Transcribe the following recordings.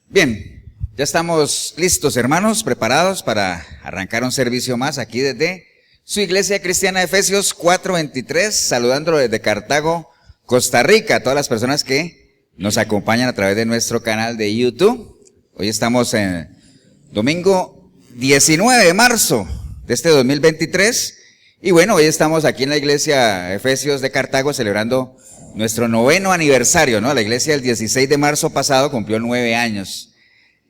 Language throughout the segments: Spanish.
Bien, ya estamos listos, hermanos, preparados para arrancar un servicio más aquí desde su iglesia cristiana Efesios 4:23, saludándolo desde Cartago, Costa Rica, a todas las personas que nos acompañan a través de nuestro canal de YouTube. Hoy estamos en domingo 19 de marzo de este 2023 y bueno, hoy estamos aquí en la iglesia Efesios de Cartago celebrando nuestro 9º aniversario, ¿no? La iglesia el 16 de marzo pasado cumplió 9 años.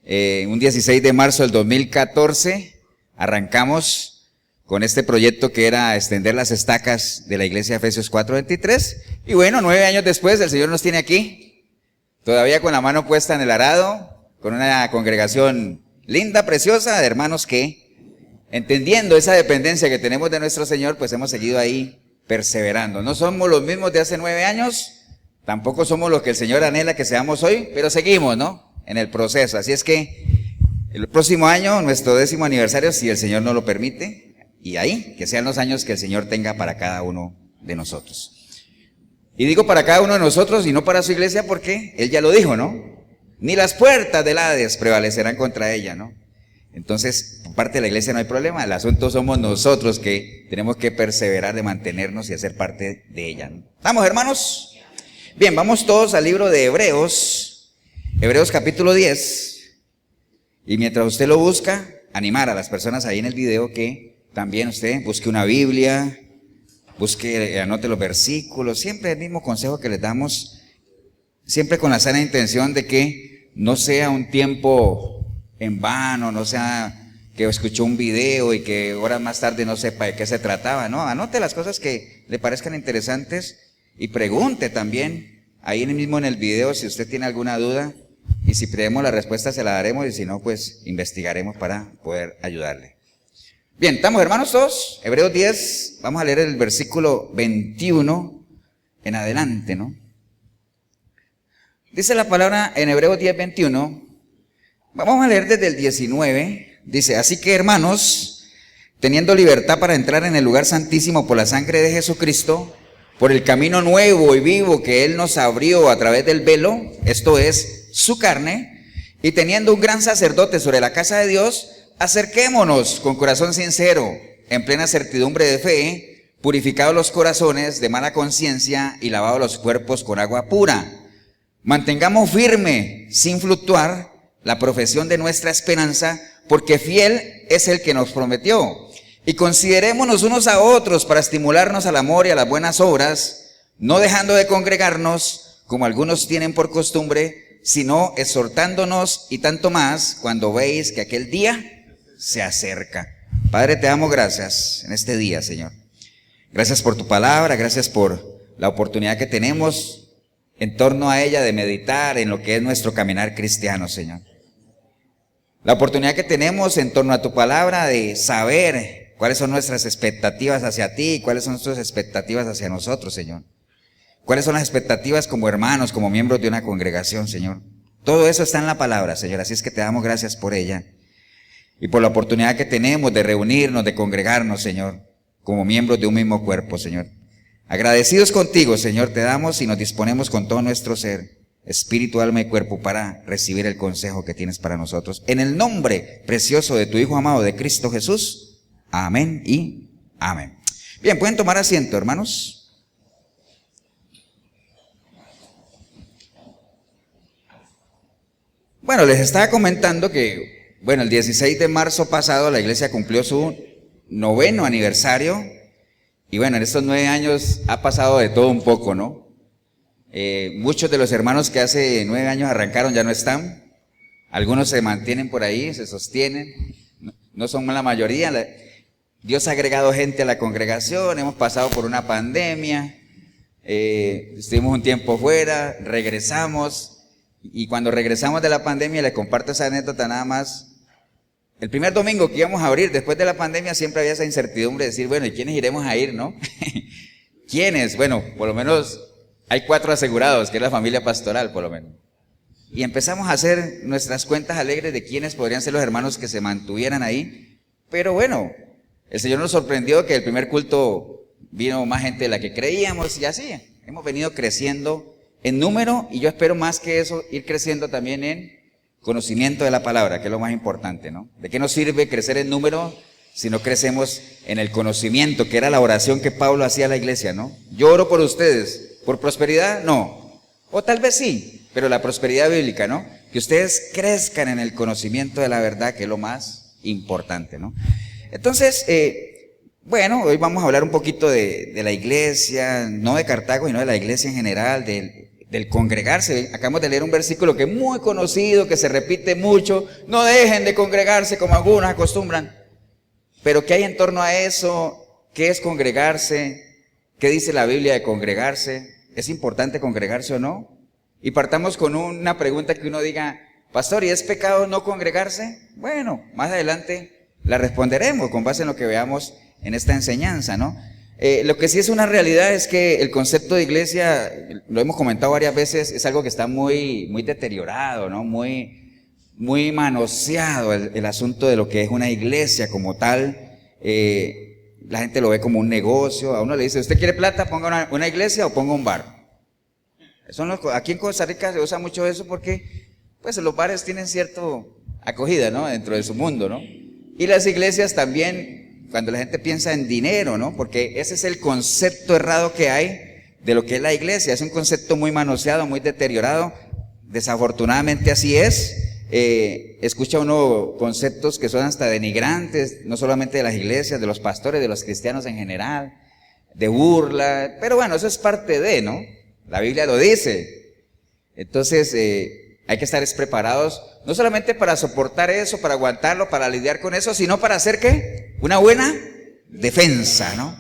Un 16 de marzo del 2014 arrancamos con este proyecto que era extender las estacas de la iglesia Efesios 4:23. Y bueno, 9 años después el Señor nos tiene aquí, todavía con la mano puesta en el arado, con una congregación linda, preciosa, de hermanos que, entendiendo esa dependencia que tenemos de nuestro Señor, pues hemos seguido ahí perseverando. No somos los mismos de hace 9 años, tampoco somos los que el Señor anhela que seamos hoy, pero seguimos, ¿no?, en el proceso. Así es que el próximo año, nuestro 10º aniversario, si el Señor nos lo permite, y ahí, que sean los años que el Señor tenga para cada uno de nosotros. Y digo para cada uno de nosotros y no para su iglesia porque Él ya lo dijo, ¿no? Ni las puertas del Hades prevalecerán contra ella, ¿no? Entonces, por parte de la iglesia no hay problema, el asunto somos nosotros que tenemos que perseverar de mantenernos y hacer parte de ella, ¿no? ¿Estamos, hermanos? Bien, vamos todos al libro de Hebreos capítulo 10, y mientras usted lo busca, animar a las personas ahí en el video que también usted busque una Biblia, anote los versículos, siempre el mismo consejo que les damos, siempre con la sana intención de que no sea un tiempo en vano, no sea que escuchó un video y que horas más tarde no sepa de qué se trataba, no, anote las cosas que le parezcan interesantes y pregunte también ahí mismo en el video si usted tiene alguna duda, y si tenemos la respuesta se la daremos, y si no, pues investigaremos para poder ayudarle. Bien, ¿estamos, hermanos, todos? Hebreos 10, vamos a leer el versículo 21 en adelante, ¿no? Dice la palabra en Hebreos 10, 21, vamos a leer desde el 19, dice: así que, hermanos, teniendo libertad para entrar en el lugar santísimo por la sangre de Jesucristo, por el camino nuevo y vivo que Él nos abrió a través del velo, esto es, su carne, y teniendo un gran sacerdote sobre la casa de Dios, acerquémonos con corazón sincero, en plena certidumbre de fe, purificados los corazones de mala conciencia y lavados los cuerpos con agua pura. Mantengamos firme, sin fluctuar, la profesión de nuestra esperanza, porque fiel es el que nos prometió. Y considerémonos unos a otros para estimularnos al amor y a las buenas obras, no dejando de congregarnos, como algunos tienen por costumbre, sino exhortándonos, y tanto más cuando veis que aquel día se acerca. Padre, te damos gracias en este día, Señor. Gracias por tu palabra, gracias por la oportunidad que tenemos en torno a ella de meditar en lo que es nuestro caminar cristiano, Señor. La oportunidad que tenemos en torno a tu palabra de saber cuáles son nuestras expectativas hacia ti y cuáles son tus expectativas hacia nosotros, Señor. ¿Cuáles son las expectativas como hermanos, como miembros de una congregación, Señor? Todo eso está en la palabra, Señor, así es que te damos gracias por ella y por la oportunidad que tenemos de reunirnos, de congregarnos, Señor, como miembros de un mismo cuerpo, Señor. Agradecidos contigo, Señor, te damos y nos disponemos con todo nuestro ser, espíritu, alma y cuerpo, para recibir el consejo que tienes para nosotros. En el nombre precioso de tu Hijo amado, de Cristo Jesús. Amén y amén. Bien, pueden tomar asiento, hermanos. Bueno, les estaba comentando que, el 16 de marzo pasado la iglesia cumplió su 9º aniversario. Y en estos 9 años ha pasado de todo un poco, ¿no? Muchos de los hermanos que hace 9 años arrancaron ya no están. Algunos se mantienen por ahí, se sostienen. No son la mayoría. Dios ha agregado gente a la congregación. Hemos pasado por una pandemia. Estuvimos un tiempo fuera, regresamos. Y cuando regresamos de la pandemia, les comparto esa anécdota nada más. El primer domingo que íbamos a abrir después de la pandemia siempre había esa incertidumbre de decir, ¿y quiénes iremos a ir, no? ¿Quiénes? Por lo menos hay 4 asegurados, que es la familia pastoral, por lo menos. Y empezamos a hacer nuestras cuentas alegres de quiénes podrían ser los hermanos que se mantuvieran ahí. Pero el Señor nos sorprendió que el primer culto vino más gente de la que creíamos, y así hemos venido creciendo en número, y yo espero más que eso, ir creciendo también en conocimiento de la palabra, que es lo más importante, ¿no? ¿De qué nos sirve crecer en número si no crecemos en el conocimiento, que era la oración que Pablo hacía a la iglesia, ¿no? Yo oro por ustedes, ¿por prosperidad? No. O tal vez sí, pero la prosperidad bíblica, ¿no? Que ustedes crezcan en el conocimiento de la verdad, que es lo más importante, ¿no? Entonces, bueno, hoy vamos a hablar un poquito de la iglesia, no de Cartago, sino de la iglesia en general, del congregarse. Acabamos de leer un versículo que es muy conocido, que se repite mucho: no dejen de congregarse como algunos acostumbran. Pero ¿qué hay en torno a eso? ¿Qué es congregarse? ¿Qué dice la Biblia de congregarse? ¿Es importante congregarse o no? Y partamos con una pregunta que uno diga: pastor, ¿y es pecado no congregarse? Bueno, más adelante la responderemos con base en lo que veamos en esta enseñanza, ¿no? Lo que sí es una realidad es que el concepto de iglesia, lo hemos comentado varias veces, es algo que está muy deteriorado, ¿no? Muy manoseado el asunto de lo que es una iglesia como tal. La gente lo ve como un negocio. A uno le dice: ¿usted quiere plata? Ponga una iglesia o ponga un bar. Aquí en Costa Rica se usa mucho eso porque pues los bares tienen cierta acogida, ¿no? Dentro de su mundo, ¿no? Y las iglesias también, cuando la gente piensa en dinero, ¿no? Porque ese es el concepto errado que hay de lo que es la iglesia. Es un concepto muy manoseado, muy deteriorado. Desafortunadamente así es. Escucha uno conceptos que son hasta denigrantes, no solamente de las iglesias, de los pastores, de los cristianos en general, de burla, pero bueno, eso es parte de, ¿no? La Biblia lo dice. Entonces, hay que estar preparados, no solamente para soportar eso, para aguantarlo, para lidiar con eso, sino para hacer, ¿qué? Una buena defensa, ¿no?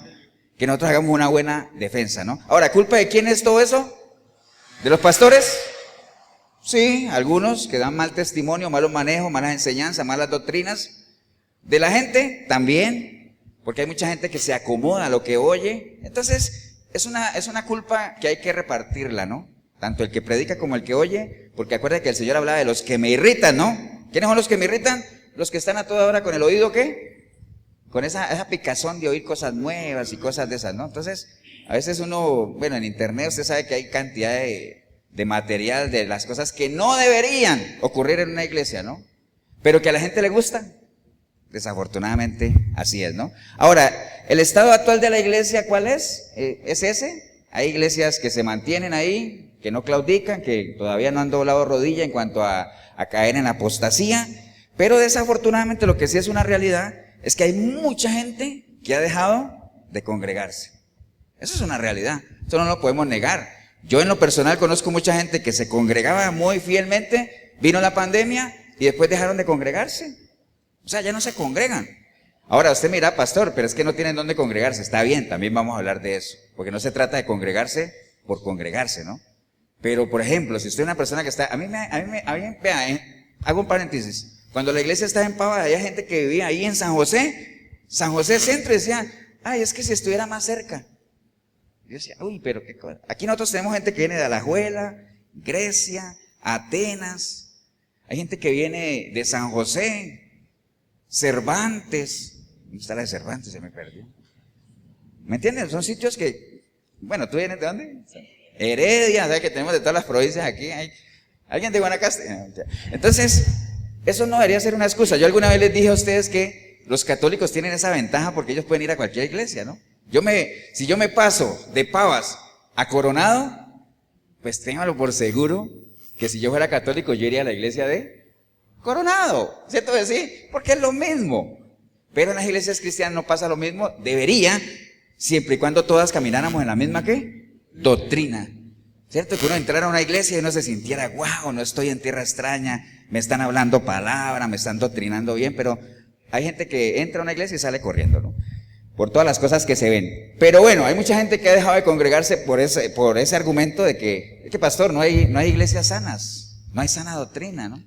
Que nosotros hagamos una buena defensa, ¿no? Ahora, ¿culpa de quién es todo eso? ¿De los pastores? Sí, algunos que dan mal testimonio, malos manejos, malas enseñanzas, malas doctrinas. De la gente también, porque hay mucha gente que se acomoda a lo que oye. Entonces, es una culpa que hay que repartirla, ¿no? Tanto el que predica como el que oye, porque acuérdate que el Señor hablaba de los que me irritan, ¿no? ¿Quiénes son los que me irritan? Los que están a toda hora con el oído, ¿qué? Con esa picazón de oír cosas nuevas y cosas de esas, ¿no? Entonces, a veces uno, bueno, en internet usted sabe que hay cantidad de material, de las cosas que no deberían ocurrir en una iglesia, ¿no? Pero que a la gente le gusta. Desafortunadamente, así es, ¿no? Ahora, el estado actual de la iglesia, ¿cuál es? ¿Es ese? Hay iglesias que se mantienen ahí, que no claudican, que todavía no han doblado rodilla en cuanto a caer en la apostasía, pero desafortunadamente lo que sí es una realidad es que hay mucha gente que ha dejado de congregarse. Eso es una realidad, eso no lo podemos negar. Yo en lo personal conozco mucha gente que se congregaba muy fielmente, vino la pandemia y después dejaron de congregarse. O sea, ya no se congregan. Ahora usted mira, pastor, pero es que no tienen dónde congregarse. Está bien, también vamos a hablar de eso, porque no se trata de congregarse por congregarse, ¿no? Pero, por ejemplo, si usted es una persona que está, vea, hago un paréntesis. Cuando la iglesia estaba en Pava, había gente que vivía ahí en San José Centro, y decía: ay, es que si estuviera más cerca. Yo decía: uy, pero qué cosa. Aquí nosotros tenemos gente que viene de Alajuela, Grecia, Atenas. Hay gente que viene de San José, Cervantes. ¿Dónde está la de Cervantes? Se me perdió. ¿Me entienden? Son sitios que, bueno, ¿tú vienes de dónde? Heredia, ¿sabes? Que tenemos de todas las provincias aquí. Hay alguien de Guanacaste. Entonces, eso no debería ser una excusa. Yo alguna vez les dije a ustedes que los católicos tienen esa ventaja porque ellos pueden ir a cualquier iglesia, ¿no? Si yo me paso de Pavas a Coronado, pues téngalo por seguro que si yo fuera católico yo iría a la iglesia de Coronado, ¿cierto que sí? Porque es lo mismo. Pero en las iglesias cristianas no pasa lo mismo, debería, siempre y cuando todas camináramos en la misma, ¿qué? Doctrina. ¿Cierto? Que uno entrara a una iglesia y uno se sintiera: wow, no estoy en tierra extraña, me están hablando palabra, me están doctrinando bien, pero hay gente que entra a una iglesia y sale corriendo, ¿no? Por todas las cosas que se ven. Pero bueno, hay mucha gente que ha dejado de congregarse por ese argumento de que pastor, no hay iglesias sanas, no hay sana doctrina, ¿no?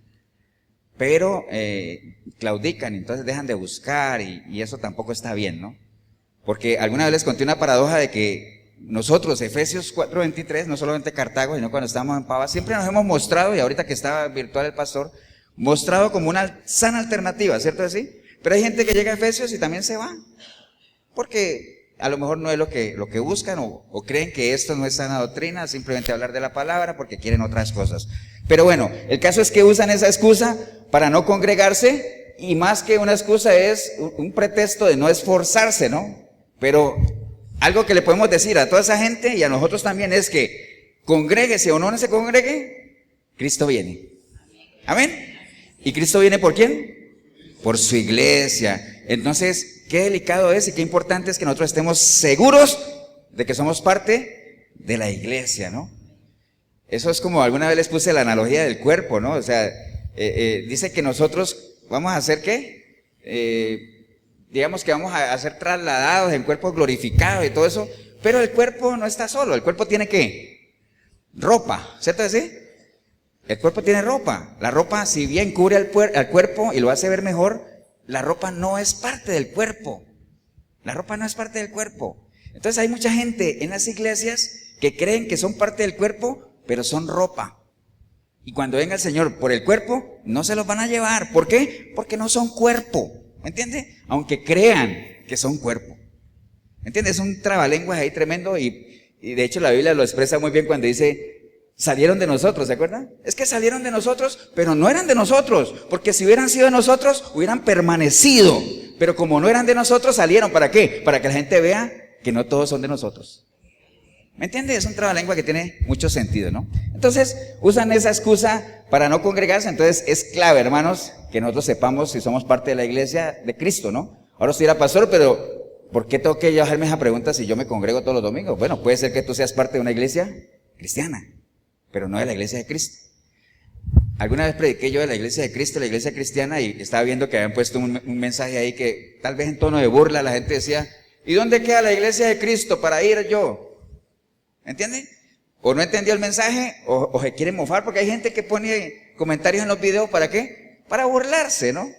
Pero claudican, entonces dejan de buscar y eso tampoco está bien, ¿no? Porque alguna vez les conté una paradoja de que nosotros, Efesios 4:23, no solamente Cartago, sino cuando estábamos en Pava, siempre nos hemos mostrado, y ahorita que estaba virtual el pastor, mostrado como una sana alternativa, ¿cierto así? Pero hay gente que llega a Efesios y también se va. Porque a lo mejor no es lo que buscan o creen que esto no es sana doctrina, simplemente hablar de la palabra porque quieren otras cosas. Pero bueno, el caso es que usan esa excusa para no congregarse, y más que una excusa es un pretexto de no esforzarse, ¿no? Pero algo que le podemos decir a toda esa gente y a nosotros también es que congréguese o no se congregue, Cristo viene. Amén. ¿Y Cristo viene por quién? Por su iglesia. Entonces, qué delicado es y qué importante es que nosotros estemos seguros de que somos parte de la iglesia, ¿no? Eso es como alguna vez les puse la analogía del cuerpo, ¿no? O sea, dice que nosotros vamos a hacer ¿qué? Digamos que vamos a ser trasladados en cuerpos glorificados y todo eso, pero el cuerpo no está solo, el cuerpo tiene ¿qué? Ropa, ¿cierto así? El cuerpo tiene ropa. La ropa, si bien cubre al cuerpo y lo hace ver mejor, la ropa no es parte del cuerpo. La ropa no es parte del cuerpo. Entonces hay mucha gente en las iglesias que creen que son parte del cuerpo, pero son ropa. Y cuando venga el Señor por el cuerpo, no se los van a llevar. ¿Por qué? Porque no son cuerpo. ¿Me entiende? Aunque crean que son cuerpo. ¿Me entiende? Es un trabalenguas ahí tremendo y de hecho la Biblia lo expresa muy bien cuando dice, salieron de nosotros, ¿se acuerdan? Es que salieron de nosotros, pero no eran de nosotros. Porque si hubieran sido de nosotros, hubieran permanecido. Pero como no eran de nosotros, salieron. ¿Para qué? Para que la gente vea que no todos son de nosotros. ¿Me entiendes? Es un trabalengua que tiene mucho sentido, ¿no? Entonces, usan esa excusa para no congregarse. Entonces, es clave, hermanos, que nosotros sepamos si somos parte de la iglesia de Cristo, ¿no? Ahora usted dirá, pastor, pero ¿por qué tengo que yo hacerme esa pregunta si yo me congrego todos los domingos? Bueno, puede ser que tú seas parte de una iglesia cristiana, pero no de la iglesia de Cristo. Alguna vez prediqué yo de la iglesia de Cristo, la iglesia cristiana, y estaba viendo que habían puesto un mensaje ahí que tal vez en tono de burla la gente decía, ¿y dónde queda la iglesia de Cristo para ir yo? ¿Entienden? O no entendió el mensaje, o se quiere mofar, porque hay gente que pone comentarios en los videos, ¿para qué? Para burlarse, ¿no?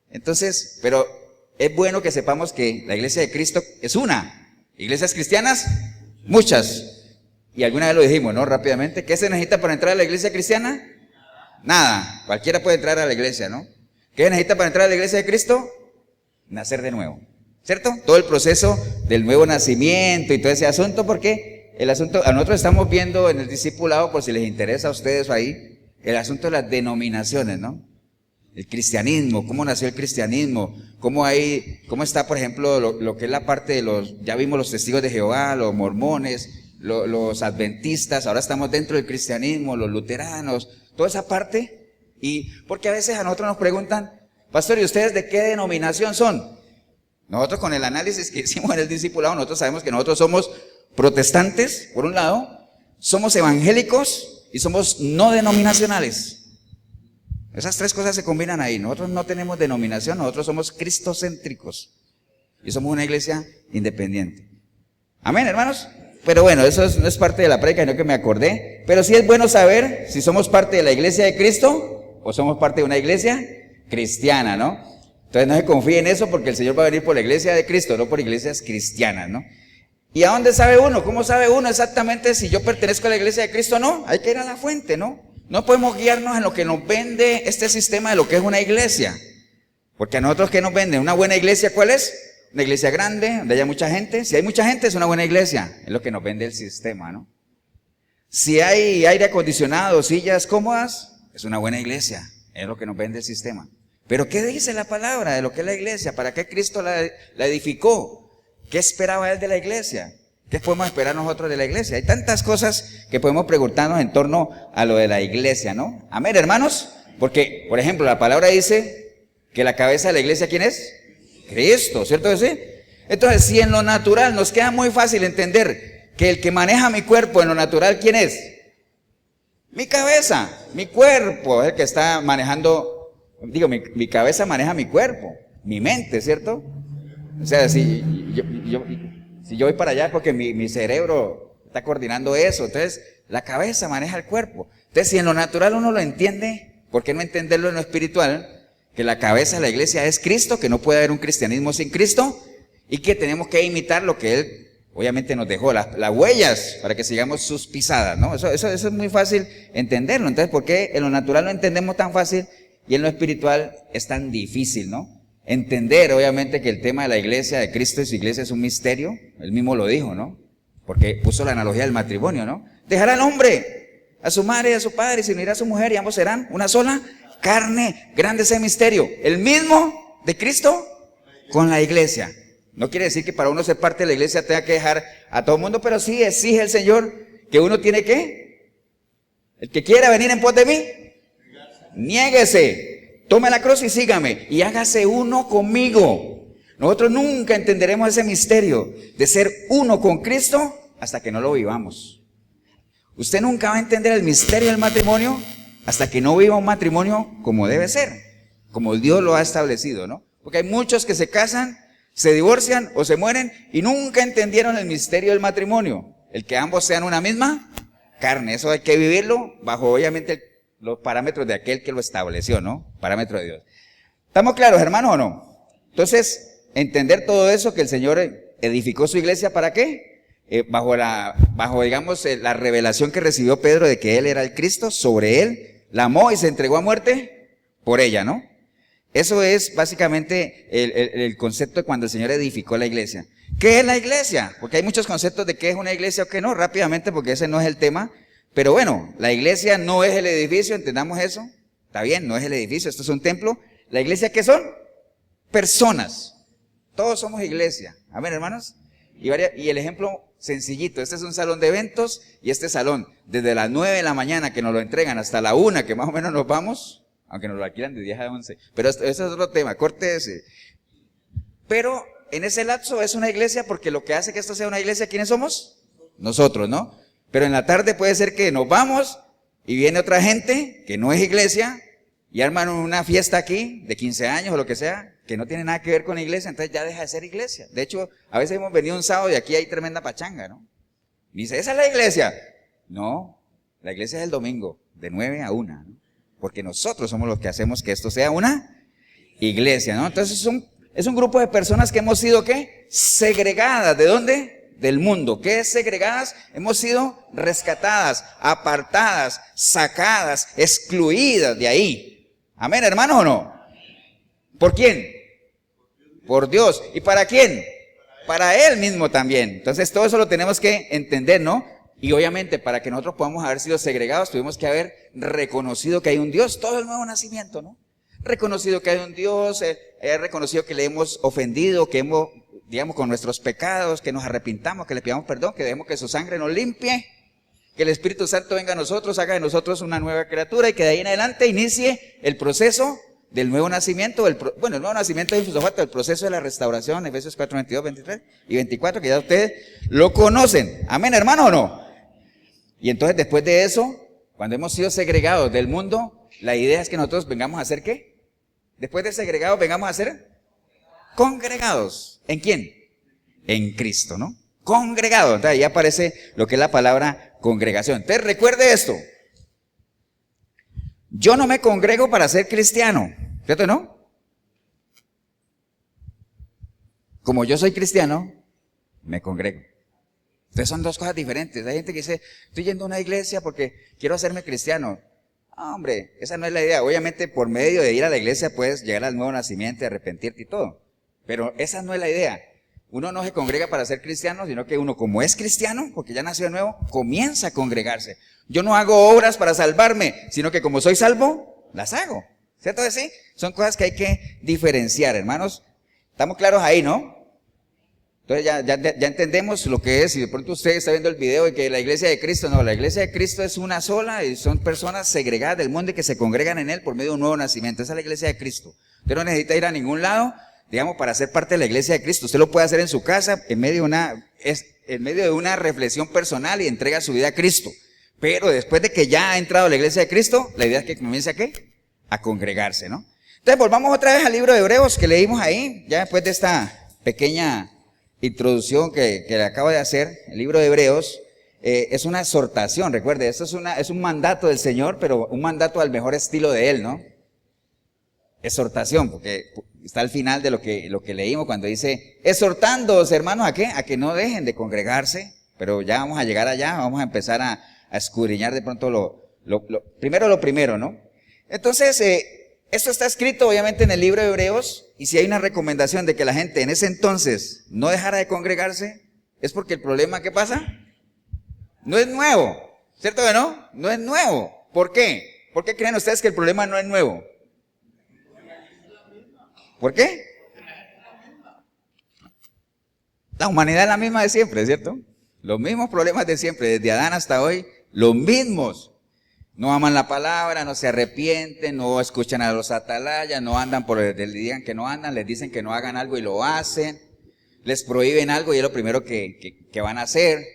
Entonces, pero es bueno que sepamos que la iglesia de Cristo es una. Iglesias cristianas, muchas. Y alguna vez lo dijimos, ¿no? Rápidamente. ¿Qué se necesita para entrar a la iglesia cristiana? Nada. Cualquiera puede entrar a la iglesia, ¿no? ¿Qué se necesita para entrar a la iglesia de Cristo? Nacer de nuevo. ¿Cierto? Todo el proceso del nuevo nacimiento y todo ese asunto, porque el asunto, a nosotros estamos viendo en el discipulado, por si les interesa a ustedes ahí, el asunto de las denominaciones, ¿no? El cristianismo, cómo nació el cristianismo, cómo está, por ejemplo, lo que es la parte de ya vimos los testigos de Jehová, los mormones, los adventistas, ahora estamos dentro del cristianismo, los luteranos, toda esa parte. Y porque a veces a nosotros nos preguntan, pastor, ¿y ustedes de qué denominación son? Nosotros con el análisis que hicimos en el discipulado, nosotros sabemos que nosotros somos protestantes, por un lado, somos evangélicos y somos no denominacionales. Esas tres cosas se combinan ahí. Nosotros no tenemos denominación, nosotros somos cristocéntricos y somos una iglesia independiente. Amén, hermanos. Pero bueno, eso no es parte de la prédica, sino que me acordé. Pero sí es bueno saber si somos parte de la iglesia de Cristo o somos parte de una iglesia cristiana, ¿no? Entonces no se confíe en eso, porque el Señor va a venir por la iglesia de Cristo, no por iglesias cristianas, ¿no? ¿Y a dónde sabe uno? ¿Cómo sabe uno exactamente si yo pertenezco a la iglesia de Cristo o no? Hay que ir a la fuente, ¿no? No podemos guiarnos en lo que nos vende este sistema de lo que es una iglesia. Porque a nosotros, ¿qué nos venden? ¿Una buena iglesia cuál es? Una iglesia grande, donde haya mucha gente. Si hay mucha gente, es una buena iglesia. Es lo que nos vende el sistema, ¿no? Si hay aire acondicionado, sillas cómodas, es una buena iglesia. Es lo que nos vende el sistema. Pero ¿qué dice la palabra de lo que es la iglesia? ¿Para qué Cristo la edificó? ¿Qué esperaba Él de la iglesia? ¿Qué podemos esperar nosotros de la iglesia? Hay tantas cosas que podemos preguntarnos en torno a lo de la iglesia, ¿no? Amén, hermanos. Porque, por ejemplo, la palabra dice que la cabeza de la iglesia, ¿quién es? Cristo, ¿cierto que sí? Entonces, si en lo natural nos queda muy fácil entender que el que maneja mi cuerpo en lo natural, ¿quién es? Mi cabeza, mi cuerpo es el que está manejando, mi cabeza maneja mi cuerpo, mi mente, ¿cierto? O sea, si yo voy para allá porque mi cerebro está coordinando eso, entonces la cabeza maneja el cuerpo. Entonces, si en lo natural uno lo entiende, ¿por qué no entenderlo en lo espiritual? Que la cabeza de la iglesia es Cristo, que no puede haber un cristianismo sin Cristo, y que tenemos que imitar lo que Él obviamente nos dejó, las huellas, para que sigamos sus pisadas, ¿no? Eso es muy fácil entenderlo. Entonces, ¿por qué en lo natural lo entendemos tan fácil y en lo espiritual es tan difícil, ¿no? Entender, obviamente, que el tema de la iglesia de Cristo y su iglesia es un misterio. Él mismo lo dijo, ¿no? Porque puso la analogía del matrimonio, ¿no? Dejará al hombre a su madre y a su padre, y se unirá a su mujer, y ambos serán una sola carne. Grande ese misterio. El mismo de Cristo con la iglesia. No quiere decir que para uno ser parte de la iglesia tenga que dejar a todo el mundo, pero sí exige el Señor que uno tiene que, el que quiera venir en pos de mí, niéguese, tome la cruz y sígame, y hágase uno conmigo. Nosotros nunca entenderemos ese misterio de ser uno con Cristo hasta que no lo vivamos. Usted nunca va a entender el misterio del matrimonio hasta que no viva un matrimonio como debe ser, como Dios lo ha establecido, ¿no? Porque hay muchos que se casan, se divorcian o se mueren y nunca entendieron el misterio del matrimonio, el que ambos sean una misma carne. Eso hay que vivirlo bajo obviamente los parámetros de aquel que lo estableció, ¿no? Parámetros de Dios. ¿Estamos claros, hermanos, o no? Entonces, entender todo eso, que el Señor edificó su iglesia, ¿para qué? Bajo digamos, la revelación que recibió Pedro de que Él era el Cristo, sobre Él, la amó y se entregó a muerte por ella, ¿no? Eso es básicamente el concepto de cuando el Señor edificó la iglesia. ¿Qué es la iglesia? Porque hay muchos conceptos de qué es una iglesia o qué no, rápidamente, porque ese no es el tema. Pero bueno, la iglesia no es el edificio, entendamos eso. Está bien, no es el edificio, esto es un templo. ¿La iglesia qué son? Personas. Todos somos iglesia. Amén, hermanos. Y el ejemplo sencillito, este es un salón de eventos y este salón, desde las 9 de la mañana que nos lo entregan hasta la 1 que más o menos nos vamos, aunque nos lo alquilan de 10 a 11, pero ese es otro tema, corte ese. Pero en ese lapso es una iglesia porque lo que hace que esto sea una iglesia, ¿quiénes somos? Nosotros, ¿no? Pero en la tarde puede ser que nos vamos y viene otra gente que no es iglesia y arman una fiesta aquí de 15 años o lo que sea, que no tiene nada que ver con la iglesia, entonces ya deja de ser iglesia. De hecho, a veces hemos venido un sábado y aquí hay tremenda pachanga, ¿no? Y dice, ¿esa es la iglesia? No, la iglesia es el domingo, de 9 a 1, ¿no? Porque nosotros somos los que hacemos que esto sea una iglesia, ¿no? Entonces es un grupo de personas que hemos sido, ¿qué? Segregadas. ¿De dónde? Del mundo. ¿Qué es segregadas? Hemos sido rescatadas, apartadas, sacadas, excluidas de ahí. Amén, hermanos, ¿o no? ¿Por quién? Por Dios. ¿Y para quién? Para Él mismo también. Entonces todo eso lo tenemos que entender, ¿no? Y obviamente para que nosotros podamos haber sido segregados, tuvimos que haber reconocido que hay un Dios, todo el nuevo nacimiento, ¿no? Reconocido que hay un Dios, reconocido que le hemos ofendido, que hemos, digamos, con nuestros pecados, que nos arrepintamos, que le pidamos perdón, que dejemos que su sangre nos limpie, que el Espíritu Santo venga a nosotros, haga de nosotros una nueva criatura y que de ahí en adelante inicie el proceso del nuevo nacimiento. El nuevo nacimiento es el proceso de la restauración, Efesios 4, 22, 23 y 24, que ya ustedes lo conocen. Amén, hermano, ¿o no? Y entonces después de eso, cuando hemos sido segregados del mundo, la idea es que nosotros vengamos a ser ¿qué? Después de segregados, vengamos a ser congregados. ¿En quién? En Cristo, ¿no? Congregados. Entonces ahí aparece lo que es la palabra congregación. Entonces recuerde esto. Yo no me congrego para ser cristiano, ¿cierto, no? Como yo soy cristiano, me congrego. Entonces son dos cosas diferentes. Hay gente que dice, estoy yendo a una iglesia porque quiero hacerme cristiano. Ah, hombre, esa no es la idea. Obviamente por medio de ir a la iglesia puedes llegar al nuevo nacimiento, arrepentirte y todo. Pero esa no es la idea. Uno no se congrega para ser cristiano, sino que uno, como es cristiano, porque ya nació de nuevo, comienza a congregarse. Yo no hago obras para salvarme, sino que como soy salvo, las hago. ¿Cierto que sí? Son cosas que hay que diferenciar, hermanos. ¿Estamos claros ahí, no? Entonces ya entendemos lo que es. Y de pronto usted está viendo el video de que la iglesia de Cristo, no, la iglesia de Cristo es una sola y son personas segregadas del mundo y que se congregan en Él por medio de un nuevo nacimiento. Esa es la iglesia de Cristo. Usted no necesita ir a ningún lado, digamos, para ser parte de la iglesia de Cristo. Usted lo puede hacer en su casa en medio de una reflexión personal y entrega su vida a Cristo. Pero después de que ya ha entrado a la iglesia de Cristo, la idea es que comience a ¿qué? A congregarse, ¿no? Entonces volvamos otra vez al libro de Hebreos que leímos ahí, ya después de esta pequeña introducción que le acabo de hacer. El libro de Hebreos es una exhortación, recuerde, esto es un mandato del Señor, pero un mandato al mejor estilo de Él, ¿no? Exhortación, porque está al final de lo que leímos cuando dice, exhortándoos, hermanos, ¿a qué? A que no dejen de congregarse, pero ya vamos a llegar allá, vamos a empezar a escudriñar de pronto primero lo primero, ¿no? Entonces, esto está escrito obviamente en el libro de Hebreos, y si hay una recomendación de que la gente en ese entonces no dejara de congregarse, es porque el problema, ¿qué pasa? No es nuevo. ¿Cierto que no? No es nuevo. ¿Por qué? ¿Por qué creen ustedes que el problema no es nuevo? ¿Por qué? La humanidad es la misma de siempre, ¿cierto? Los mismos problemas de siempre, desde Adán hasta hoy, los mismos. No aman la palabra, no se arrepienten, no escuchan a los atalayas, no andan por el digan que no andan, les dicen que no hagan algo y lo hacen, les prohíben algo y es lo primero que van a hacer,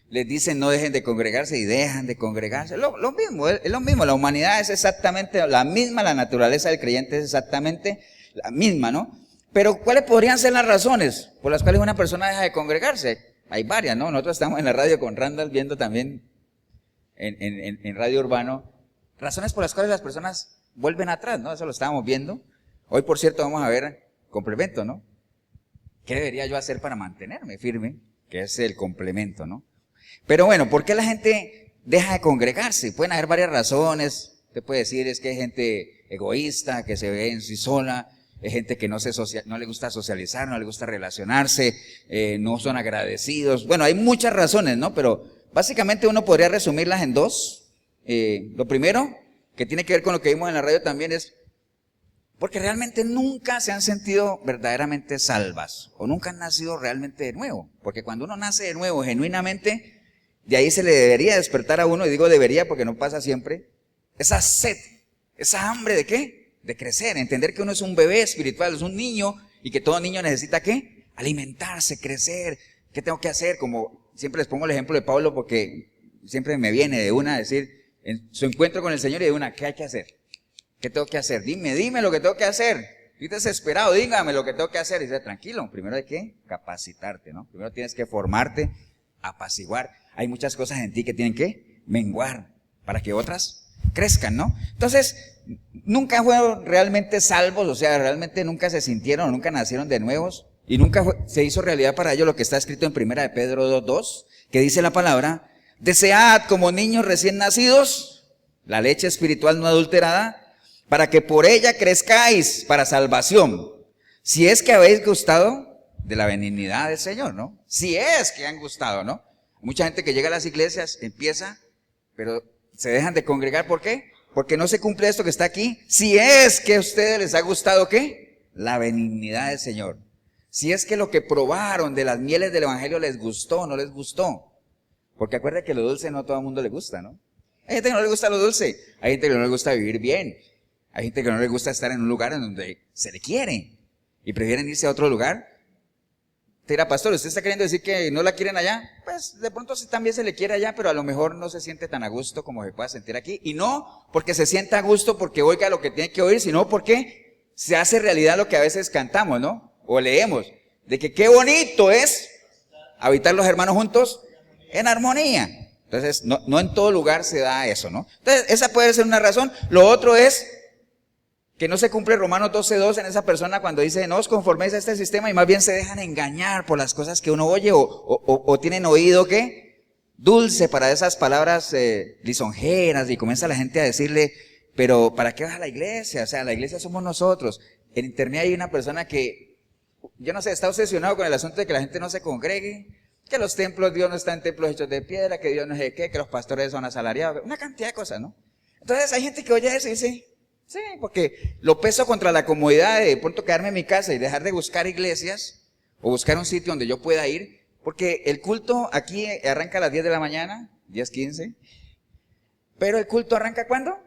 les dicen no dejen de congregarse y dejan de congregarse. Lo mismo, es lo mismo, la humanidad es exactamente la misma, la naturaleza del creyente es exactamente la misma, ¿no? Pero ¿cuáles podrían ser las razones por las cuales una persona deja de congregarse? Hay varias, ¿no? Nosotros estamos en la radio con Randall viendo también en Radio Urbano, razones por las cuales las personas vuelven atrás, ¿no? Eso lo estábamos viendo. Hoy, por cierto, vamos a ver complemento, ¿no? ¿Qué debería yo hacer para mantenerme firme? Que es el complemento, ¿no? Pero bueno, ¿por qué la gente deja de congregarse? Pueden haber varias razones. Usted puede decir, es que hay gente egoísta, que se ve en sí sola, hay gente que no le gusta socializar, no le gusta relacionarse, no son agradecidos. Bueno, hay muchas razones, ¿no? Pero básicamente uno podría resumirlas en dos. Lo primero, que tiene que ver con lo que vimos en la radio también, es porque realmente nunca se han sentido verdaderamente salvas o nunca han nacido realmente de nuevo. Porque cuando uno nace de nuevo, genuinamente, de ahí se le debería despertar a uno, y digo debería porque no pasa siempre, esa sed, esa hambre de ¿qué? De crecer, entender que uno es un bebé espiritual, es un niño y que todo niño necesita ¿qué? Alimentarse, crecer. ¿Qué tengo que hacer? Como siempre les pongo el ejemplo de Pablo porque siempre me viene de una a decir, en su encuentro con el Señor y de una, ¿qué hay que hacer? ¿Qué tengo que hacer? Dime lo que tengo que hacer. Estoy desesperado, dígame lo que tengo que hacer. Y dice, tranquilo, primero hay que capacitarte, ¿no? Primero tienes que formarte, apaciguar. Hay muchas cosas en ti que tienen que menguar para que otras crezcan, ¿no? Entonces, nunca fueron realmente salvos, o sea, realmente nunca se sintieron, nunca nacieron de nuevos. Y nunca se hizo realidad para ellos lo que está escrito en 1 de Pedro 2:2, que dice la palabra, desead como niños recién nacidos la leche espiritual no adulterada, para que por ella crezcáis para salvación, si es que habéis gustado de la benignidad del Señor, ¿no? Si es que han gustado, ¿no? Mucha gente que llega a las iglesias empieza, pero se dejan de congregar, ¿por qué? Porque no se cumple esto que está aquí. Si es que a ustedes les ha gustado, ¿qué? La benignidad del Señor. Si es que lo que probaron de las mieles del evangelio les gustó o no les gustó. Porque acuerda que lo dulce no a todo el mundo le gusta, ¿no? Hay gente que no le gusta lo dulce. Hay gente que no le gusta vivir bien. Hay gente que no le gusta estar en un lugar en donde se le quiere. Y prefieren irse a otro lugar. Te dirá, pastor, ¿usted está queriendo decir que no la quieren allá? Pues de pronto sí también se le quiere allá, pero a lo mejor no se siente tan a gusto como se pueda sentir aquí. Y no porque se sienta a gusto porque oiga lo que tiene que oír, sino porque se hace realidad lo que a veces cantamos, ¿no? O leemos, de que qué bonito es habitar los hermanos juntos en armonía. Entonces, no en todo lugar se da eso, ¿no? Entonces, esa puede ser una razón. Lo otro es que no se cumple Romanos 12:2 en esa persona cuando dice, no os conforméis a este sistema, y más bien se dejan engañar por las cosas que uno oye o tienen oído, ¿qué? Dulce para esas palabras lisonjeras, y comienza la gente a decirle, pero ¿para qué vas a la iglesia? O sea, la iglesia somos nosotros. En internet hay una persona que, yo no sé, está obsesionado con el asunto de que la gente no se congregue, que los templos, Dios no está en templos hechos de piedra, que Dios no sé qué, que los pastores son asalariados, una cantidad de cosas, ¿no? Entonces hay gente que oye eso y dice, sí, porque lo peso contra la comodidad de pronto quedarme en mi casa y dejar de buscar iglesias o buscar un sitio donde yo pueda ir, porque el culto aquí arranca a las 10 de la mañana, 10:15, pero el culto arranca ¿cuándo?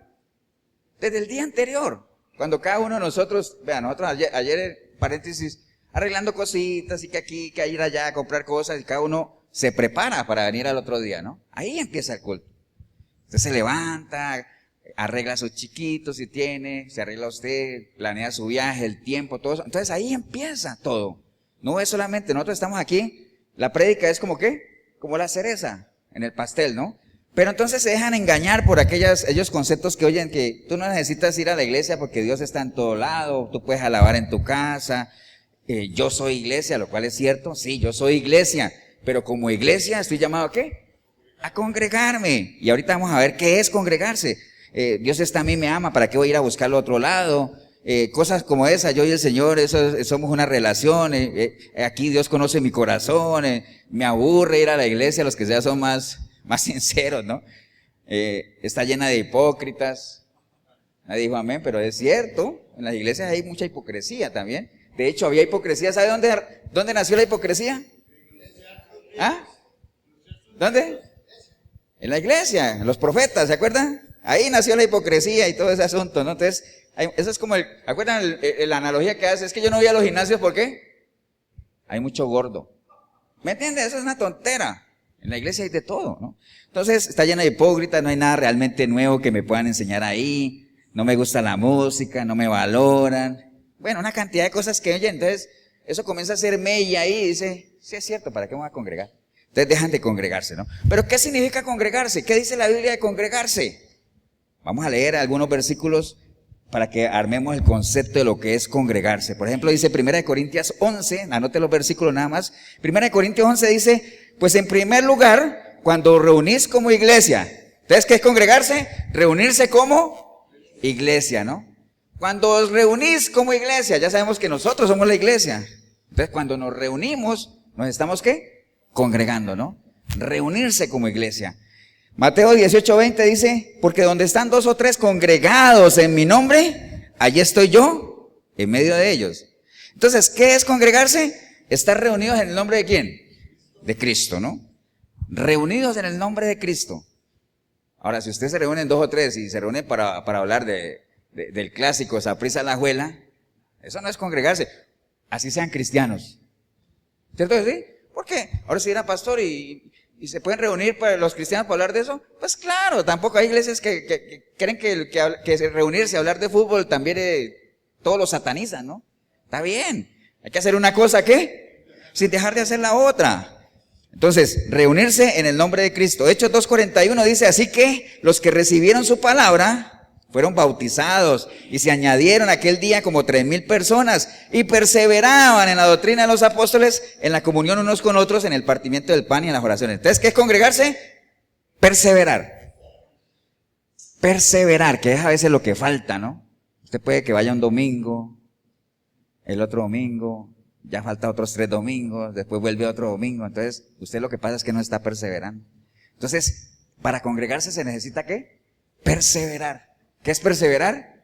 Desde el día anterior, cuando cada uno de nosotros, vean, nosotros ayer paréntesis, arreglando cositas y que aquí, que ir allá a comprar cosas y cada uno se prepara para venir al otro día, ¿no? Ahí empieza el culto. Usted se levanta, arregla a sus chiquitos si tiene, se arregla usted, planea su viaje, el tiempo, todo eso. Entonces ahí empieza todo. No es solamente, nosotros estamos aquí, la prédica es como ¿qué? Como la cereza en el pastel, ¿no? Pero entonces se dejan engañar por ellos conceptos que oyen que tú no necesitas ir a la iglesia porque Dios está en todo lado, tú puedes alabar en tu casa, yo soy iglesia, lo cual es cierto, sí, yo soy iglesia, pero como iglesia estoy llamado ¿a qué? A congregarme. Y ahorita vamos a ver qué es congregarse. Dios está a mí, me ama, ¿para qué voy a ir a buscarlo a otro lado? Cosas como esa, yo y el Señor, eso, somos una relación, aquí Dios conoce mi corazón, me aburre ir a la iglesia, los que ya son más más sinceros, ¿no? Está llena de hipócritas. Nadie dijo amén, pero es cierto. En las iglesias hay mucha hipocresía también. De hecho, había hipocresía. ¿Sabe dónde nació la hipocresía? ¿Ah? ¿Dónde? En la iglesia, en los profetas, ¿se acuerdan? Ahí nació la hipocresía y todo ese asunto, ¿no? Entonces, eso es como ¿acuerdan la analogía que hace? Es que yo no voy a los gimnasios, ¿por qué? Hay mucho gordo. ¿Me entiendes? Eso es una tontera. En la iglesia hay de todo, ¿no? Entonces, está llena de hipócritas, no hay nada realmente nuevo que me puedan enseñar ahí. No me gusta la música, no me valoran. Bueno, una cantidad de cosas que oyen. Entonces, eso comienza a ser mella ahí y dice, sí es cierto, ¿para qué me voy a congregar? Entonces dejan de congregarse, ¿no? Pero ¿qué significa congregarse? ¿Qué dice la Biblia de congregarse? Vamos a leer algunos versículos para que armemos el concepto de lo que es congregarse. Por ejemplo, dice 1 Corintios 11, anote los versículos nada más. 1 Corintios 11 dice, pues en primer lugar, cuando reunís como iglesia. Entonces, ¿qué es congregarse? Reunirse como iglesia, ¿no? Cuando os reunís como iglesia, ya sabemos que nosotros somos la iglesia. Entonces, cuando nos reunimos, ¿nos estamos qué? Congregando, ¿no? Reunirse como iglesia. Mateo 18:20 dice, porque donde están 2 o 3 congregados en mi nombre, allí estoy yo en medio de ellos. Entonces, ¿qué es congregarse? Estar reunidos en el nombre de ¿quién? De Cristo, ¿no? Reunidos en el nombre de Cristo. Ahora, si ustedes se reúnen 2 o 3 y se reúnen para hablar del clásico Saprissa Alajuela, eso no es congregarse. Así sean cristianos. ¿Cierto que sí? ¿Por qué? Ahora si era pastor y se pueden reunir para los cristianos para hablar de eso, pues claro, tampoco hay iglesias que creen que reunirse a hablar de fútbol también todos lo satanizan, ¿no? Está bien, hay que hacer una cosa, ¿qué? Sin dejar de hacer la otra. Entonces, reunirse en el nombre de Cristo. Hechos 2:41 dice, así que los que recibieron su palabra fueron bautizados y se añadieron aquel día como 3,000 personas y perseveraban en la doctrina de los apóstoles, en la comunión unos con otros, en el partimiento del pan y en las oraciones. Entonces, ¿qué es congregarse? Perseverar. Perseverar, que es a veces lo que falta, ¿no? Usted puede que vaya un domingo, el otro domingo, ya falta otros 3 domingos, después vuelve otro domingo. Entonces, usted lo que pasa es que no está perseverando. Entonces, para congregarse se necesita ¿qué? Perseverar. ¿Qué es perseverar?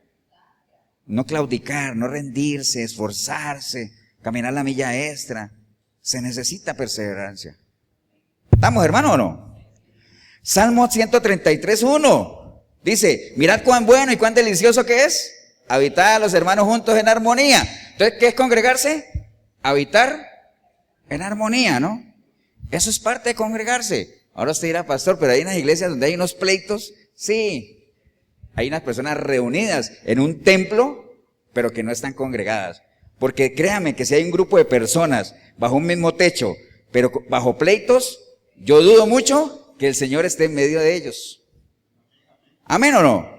No claudicar, no rendirse, esforzarse, caminar la milla extra. Se necesita perseverancia. ¿Estamos, hermano, o no? Salmo 133:1 dice, mirad cuán bueno y cuán delicioso que es habitar a los hermanos juntos en armonía. Entonces, ¿qué es congregarse? Habitar en armonía, ¿no? Eso es parte de congregarse. Ahora usted dirá, pastor, pero hay unas iglesias donde hay unos pleitos. Sí. Hay unas personas reunidas en un templo, pero que no están congregadas. Porque créame que si hay un grupo de personas bajo un mismo techo, pero bajo pleitos, yo dudo mucho que el Señor esté en medio de ellos. ¿Amén o no?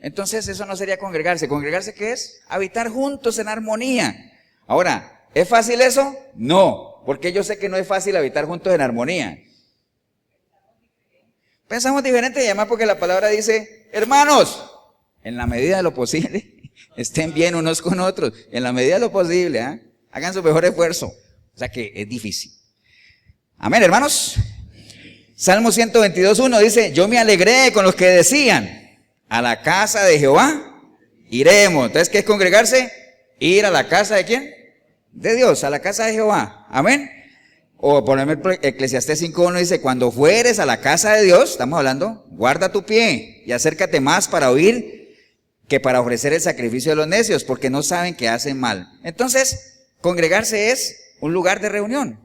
Entonces eso no sería congregarse. ¿Congregarse qué es? Habitar juntos en armonía. Ahora, ¿es fácil eso? No, porque yo sé que no es fácil habitar juntos en armonía. Pensamos diferente y además porque la palabra dice, hermanos, en la medida de lo posible, estén bien unos con otros, en la medida de lo posible, ¿eh? Hagan su mejor esfuerzo. O sea que es difícil. Amén, hermanos. Salmo 122:1 dice, yo me alegré con los que decían, a la casa de Jehová iremos. Entonces, ¿qué es congregarse? Ir a la casa de ¿quién? De Dios, a la casa de Jehová. Amén. O por ejemplo, Eclesiastés 5:1 dice, cuando fueres a la casa de Dios, estamos hablando, guarda tu pie y acércate más para oír que para ofrecer el sacrificio de los necios, porque no saben que hacen mal. Entonces, congregarse es un lugar de reunión.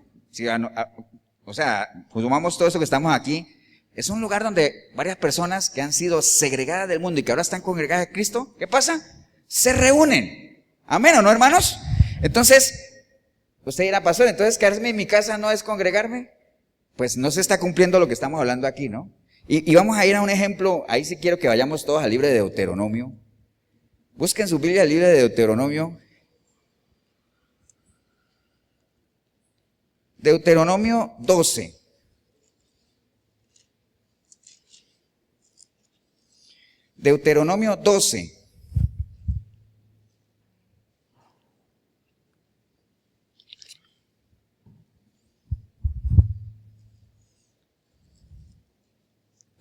O sea, sumamos todo eso que estamos aquí, es un lugar donde varias personas que han sido segregadas del mundo y que ahora están congregadas a Cristo, ¿qué pasa? Se reúnen. Amén, ¿o no, hermanos? Entonces, usted dirá, pastor, entonces quedarme en mi casa no es congregarme. Pues no se está cumpliendo lo que estamos hablando aquí, ¿no? Y vamos a ir a un ejemplo, ahí sí quiero que vayamos todos al libro de Deuteronomio. Busquen su Biblia el libro de Deuteronomio. Deuteronomio 12. Deuteronomio 12.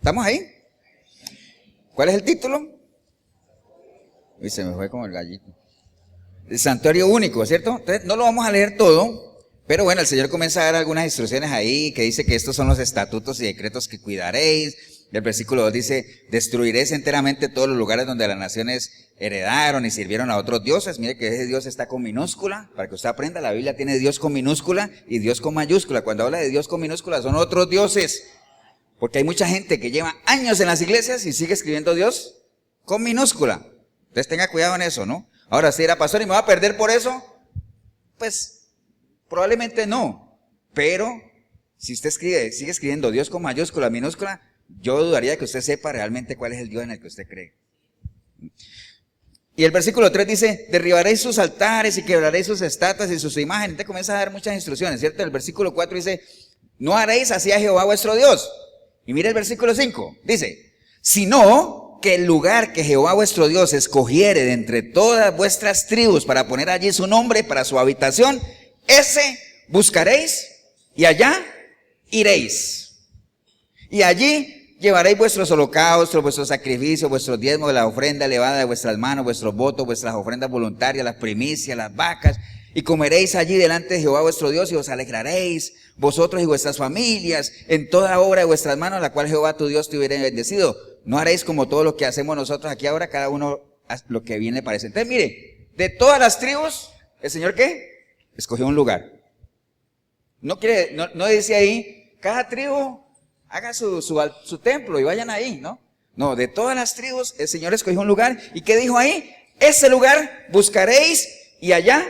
¿Estamos ahí? ¿Cuál es el título? Uy, se me fue como el gallito. El santuario único, ¿cierto? Entonces, no lo vamos a leer todo, pero bueno, el Señor comienza a dar algunas instrucciones ahí, que dice que estos son los estatutos y decretos que cuidaréis. El versículo 2 dice, destruiréis enteramente todos los lugares donde las naciones heredaron y sirvieron a otros dioses. Mire que ese Dios está con minúscula, para que usted aprenda, la Biblia tiene Dios con minúscula y Dios con mayúscula. Cuando habla de Dios con minúscula son otros dioses, porque hay mucha gente que lleva años en las iglesias y sigue escribiendo Dios con minúscula. Entonces tenga cuidado en eso, ¿no? Ahora, si era pastor y me va a perder por eso, pues probablemente no. Pero si usted sigue escribiendo Dios con mayúscula, minúscula, yo dudaría que usted sepa realmente cuál es el Dios en el que usted cree. Y el versículo 3 dice, derribaréis sus altares y quebraréis sus estatuas y sus imágenes. Te comienza a dar muchas instrucciones, ¿cierto? El versículo 4 dice, no haréis así a Jehová vuestro Dios. Y mira el versículo 5, dice, sino que el lugar que Jehová vuestro Dios escogiere de entre todas vuestras tribus para poner allí su nombre para su habitación, ese buscaréis y allá iréis. Y allí llevaréis vuestros holocaustos, vuestros sacrificios, vuestros diezmos, la ofrenda elevada de vuestras manos, vuestros votos, vuestras ofrendas voluntarias, las primicias, las vacas, y comeréis allí delante de Jehová vuestro Dios y os alegraréis, vosotros y vuestras familias, en toda obra de vuestras manos, la cual Jehová tu Dios te hubiera bendecido. No haréis como todo lo que hacemos nosotros aquí ahora, cada uno lo que bien le parece. Entonces mire, de todas las tribus, ¿el Señor qué? Escogió un lugar. No dice ahí, cada tribu haga su templo y vayan ahí, ¿no? No, de todas las tribus, el Señor escogió un lugar. ¿Y qué dijo ahí? Ese lugar buscaréis y allá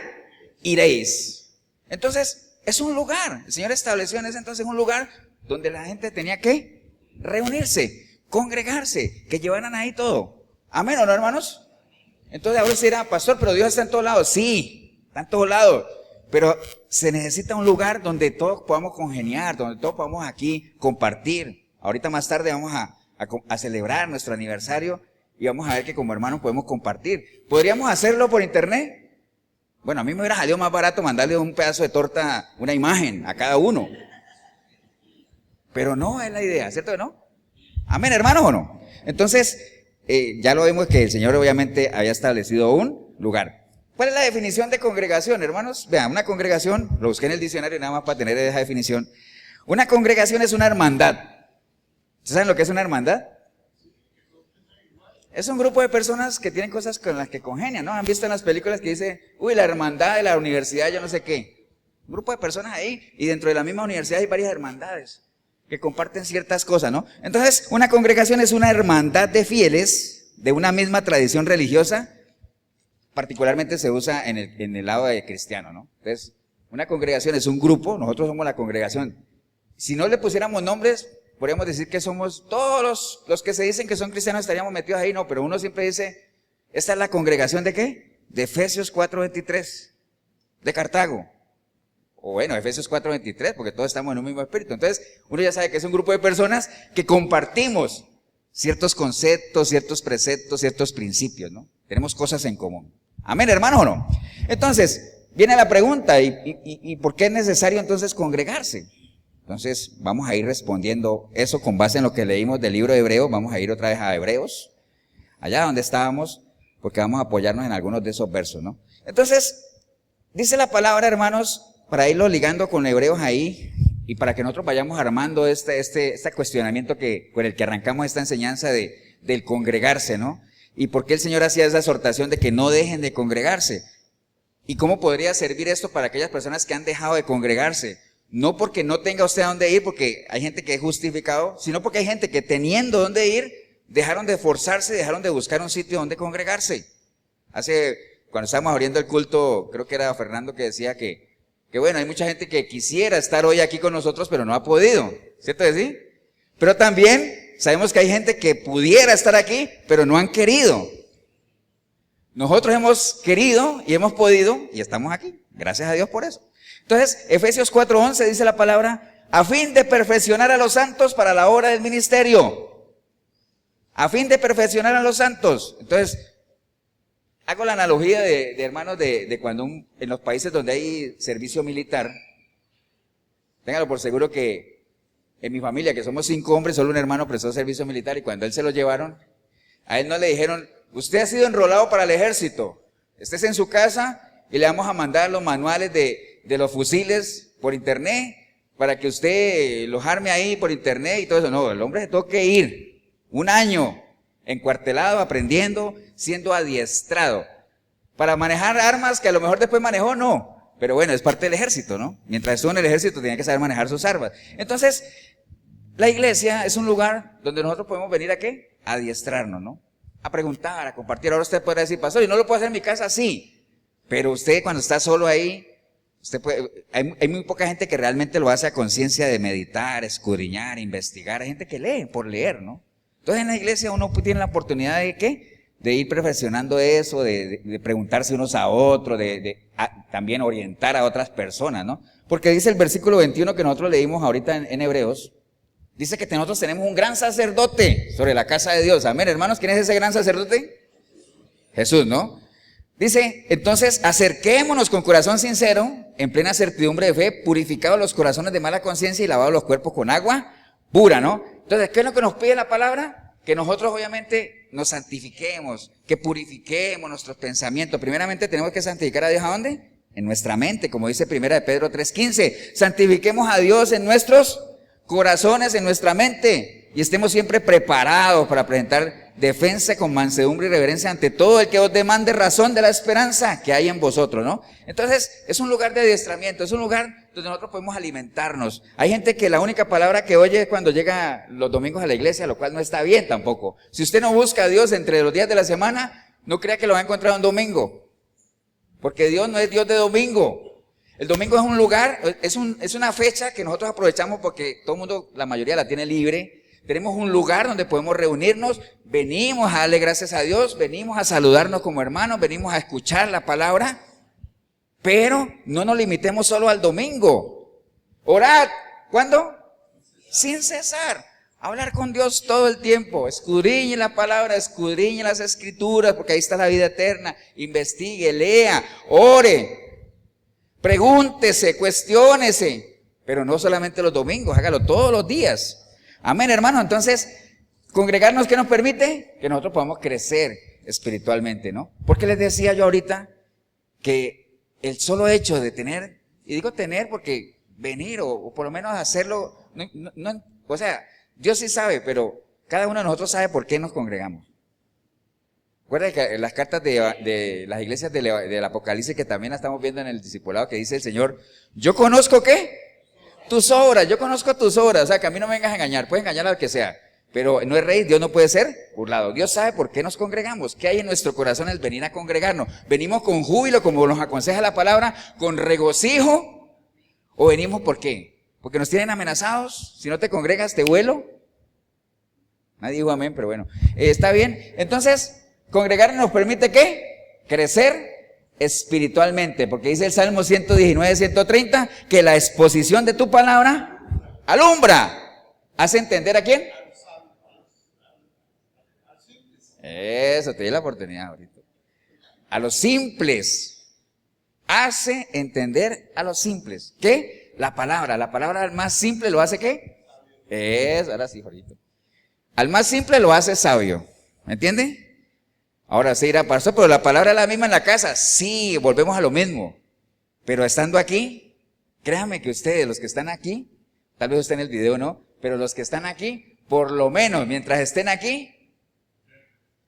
iréis. Entonces, es un lugar. El Señor estableció en ese entonces un lugar donde la gente tenía que reunirse, congregarse, que llevaran ahí todo. Amén, ¿o no, hermanos? Entonces ahora se dirá, pastor, pero Dios está en todos lados. Sí, está en todos lados. Pero se necesita un lugar donde todos podamos congeniar, donde todos podamos aquí compartir. Ahorita más tarde vamos a celebrar nuestro aniversario y vamos a ver que como hermanos podemos compartir. ¿Podríamos hacerlo por internet? Bueno, a mí me hubiera salido más barato mandarle un pedazo de torta, una imagen a cada uno. Pero no es la idea, ¿cierto que no? Amén, hermanos, ¿o no? Entonces, ya lo vemos que el Señor obviamente había establecido un lugar. ¿Cuál es la definición de congregación, hermanos? Vean, una congregación, lo busqué en el diccionario nada más para tener esa definición. Una congregación es una hermandad. ¿Ustedes saben lo que es una hermandad? Es un grupo de personas que tienen cosas con las que congenian, ¿no? Han visto en las películas que dice, uy, la hermandad de la universidad, yo no sé qué. Un grupo de personas ahí, y dentro de la misma universidad hay varias hermandades que comparten ciertas cosas, ¿no? Entonces, una congregación es una hermandad de fieles de una misma tradición religiosa, particularmente se usa en el lado de cristiano, ¿no? Entonces, una congregación es un grupo, nosotros somos la congregación. Si no le pusiéramos nombres, podríamos decir que somos todos los que se dicen que son cristianos estaríamos metidos ahí, no, pero uno siempre dice, esta es la congregación ¿de qué? De Efesios 4:23, de Cartago. O bueno, Efesios 4:23, porque todos estamos en un mismo espíritu. Entonces, uno ya sabe que es un grupo de personas que compartimos ciertos conceptos, ciertos preceptos, ciertos principios, ¿no? Tenemos cosas en común. Amén, hermanos, ¿o no? Entonces, viene la pregunta, ¿y por qué es necesario entonces congregarse? Entonces, vamos a ir respondiendo eso con base en lo que leímos del libro de Hebreos. Vamos a ir otra vez a Hebreos, allá donde estábamos, porque vamos a apoyarnos en algunos de esos versos, ¿no? Entonces, dice la palabra, hermanos, para irlo ligando con Hebreos ahí, y para que nosotros vayamos armando este cuestionamiento con el que arrancamos esta enseñanza del congregarse, ¿no? Y por qué el Señor hacía esa exhortación de que no dejen de congregarse. Y cómo podría servir esto para aquellas personas que han dejado de congregarse. No porque no tenga usted a dónde ir, porque hay gente que es justificado, sino porque hay gente que teniendo dónde ir, dejaron de esforzarse, dejaron de buscar un sitio donde congregarse. Cuando estábamos abriendo el culto, creo que era Fernando que decía que bueno, hay mucha gente que quisiera estar hoy aquí con nosotros, pero no ha podido, ¿cierto que sí? Pero también sabemos que hay gente que pudiera estar aquí, pero no han querido. Nosotros hemos querido y hemos podido y estamos aquí. Gracias a Dios por eso. Entonces, Efesios 4:11 dice la palabra, a fin de perfeccionar a los santos para la obra del ministerio. A fin de perfeccionar a los santos. Entonces, hago la analogía de hermanos de cuando en los países donde hay servicio militar, téngalo por seguro que En mi familia, que somos 5 hombres, solo un hermano prestó servicio militar y cuando él se lo llevaron, a él no le dijeron, usted ha sido enrolado para el ejército, estés en su casa y le vamos a mandar los manuales de los fusiles por internet para que usted los arme ahí por internet y todo eso. No, el hombre se tuvo que ir 1 año encuartelado, aprendiendo, siendo adiestrado para manejar armas que a lo mejor después manejó, no. Pero bueno, es parte del ejército, ¿no? Mientras estuvo en el ejército tenía que saber manejar sus armas. Entonces, la iglesia es un lugar donde nosotros podemos venir ¿a qué? A adiestrarnos, ¿no? A preguntar, a compartir. Ahora usted podrá decir, pastor, ¿y no lo puedo hacer en mi casa? Sí. Pero usted cuando está solo ahí, usted puede, hay muy poca gente que realmente lo hace a conciencia de meditar, escudriñar, investigar. Hay gente que lee por leer, ¿no? Entonces en la iglesia uno tiene la oportunidad de ¿qué? De ir perfeccionando eso, de preguntarse unos a otros, también orientar a otras personas, ¿no? Porque dice el versículo 21 que nosotros leímos ahorita en Hebreos, dice que nosotros tenemos un gran sacerdote sobre la casa de Dios. Amén, hermanos, ¿quién es ese gran sacerdote? Jesús, ¿no? Dice, entonces, acerquémonos con corazón sincero, en plena certidumbre de fe, purificados los corazones de mala conciencia y lavados los cuerpos con agua pura, ¿no? Entonces, ¿qué es lo que nos pide la palabra? Que nosotros obviamente nos santifiquemos, que purifiquemos nuestros pensamientos. Primeramente tenemos que santificar a Dios, ¿a dónde? En nuestra mente, como dice 1 de Pedro 3:15. Santifiquemos a Dios en nuestros corazones, en nuestra mente, y estemos siempre preparados para presentar defensa con mansedumbre y reverencia ante todo el que os demande razón de la esperanza que hay en vosotros, ¿no? Entonces, es un lugar de adiestramiento, es un lugar donde nosotros podemos alimentarnos. Hay gente que la única palabra que oye es cuando llega los domingos a la iglesia, lo cual no está bien tampoco. Si usted no busca a Dios entre los días de la semana, no crea que lo va a encontrar un domingo, porque Dios no es Dios de domingo. El domingo es un lugar, es una fecha que nosotros aprovechamos porque todo el mundo, la mayoría la tiene libre. Tenemos un lugar donde podemos reunirnos, venimos a darle gracias a Dios, venimos a saludarnos como hermanos, venimos a escuchar la palabra, pero no nos limitemos solo al domingo. Orad, ¿cuándo? Sin cesar. Hablar con Dios todo el tiempo, escudriñe la palabra, escudriñe las escrituras, porque ahí está la vida eterna. Investigue, lea, ore, pregúntese, cuestiónese, pero no solamente los domingos, hágalo todos los días. Amén, hermano. Entonces, congregarnos, ¿qué nos permite? Que nosotros podamos crecer espiritualmente, ¿no? Porque les decía yo ahorita que el solo hecho de tener, y digo tener porque venir o por lo menos hacerlo, o sea, Dios sí sabe, pero cada uno de nosotros sabe por qué nos congregamos. Recuerda que en las cartas de las iglesias del Apocalipsis, que también la estamos viendo en el discipulado, que dice el Señor, yo conozco ¿qué? Tus obras, yo conozco tus obras, o sea, que a mí no me vengas a engañar, puedes engañar al que sea, pero no es rey, Dios no puede ser burlado. Dios sabe por qué nos congregamos, qué hay en nuestro corazón el venir a congregarnos. ¿Venimos con júbilo, como nos aconseja la palabra, con regocijo? ¿O venimos por qué? ¿Porque nos tienen amenazados? Si no te congregas, te vuelo. Nadie dijo amén, pero bueno, está bien. Entonces, congregar nos permite ¿qué? Crecer espiritualmente, porque dice el Salmo 119, 130, que la exposición de tu palabra alumbra. ¿Hace entender a quién? Eso, te di la oportunidad ahorita. A los simples. Hace entender a los simples. ¿Qué? La palabra al más simple lo hace ¿qué? Eso, ahora sí, ahorita. Al más simple lo hace sabio. ¿Me entiende? Ahora sí irá, pastor, pero la palabra es la misma en la casa. Sí, volvemos a lo mismo. Pero estando aquí, créanme que ustedes, los que están aquí, tal vez usted en el video no, pero los que están aquí, por lo menos mientras estén aquí,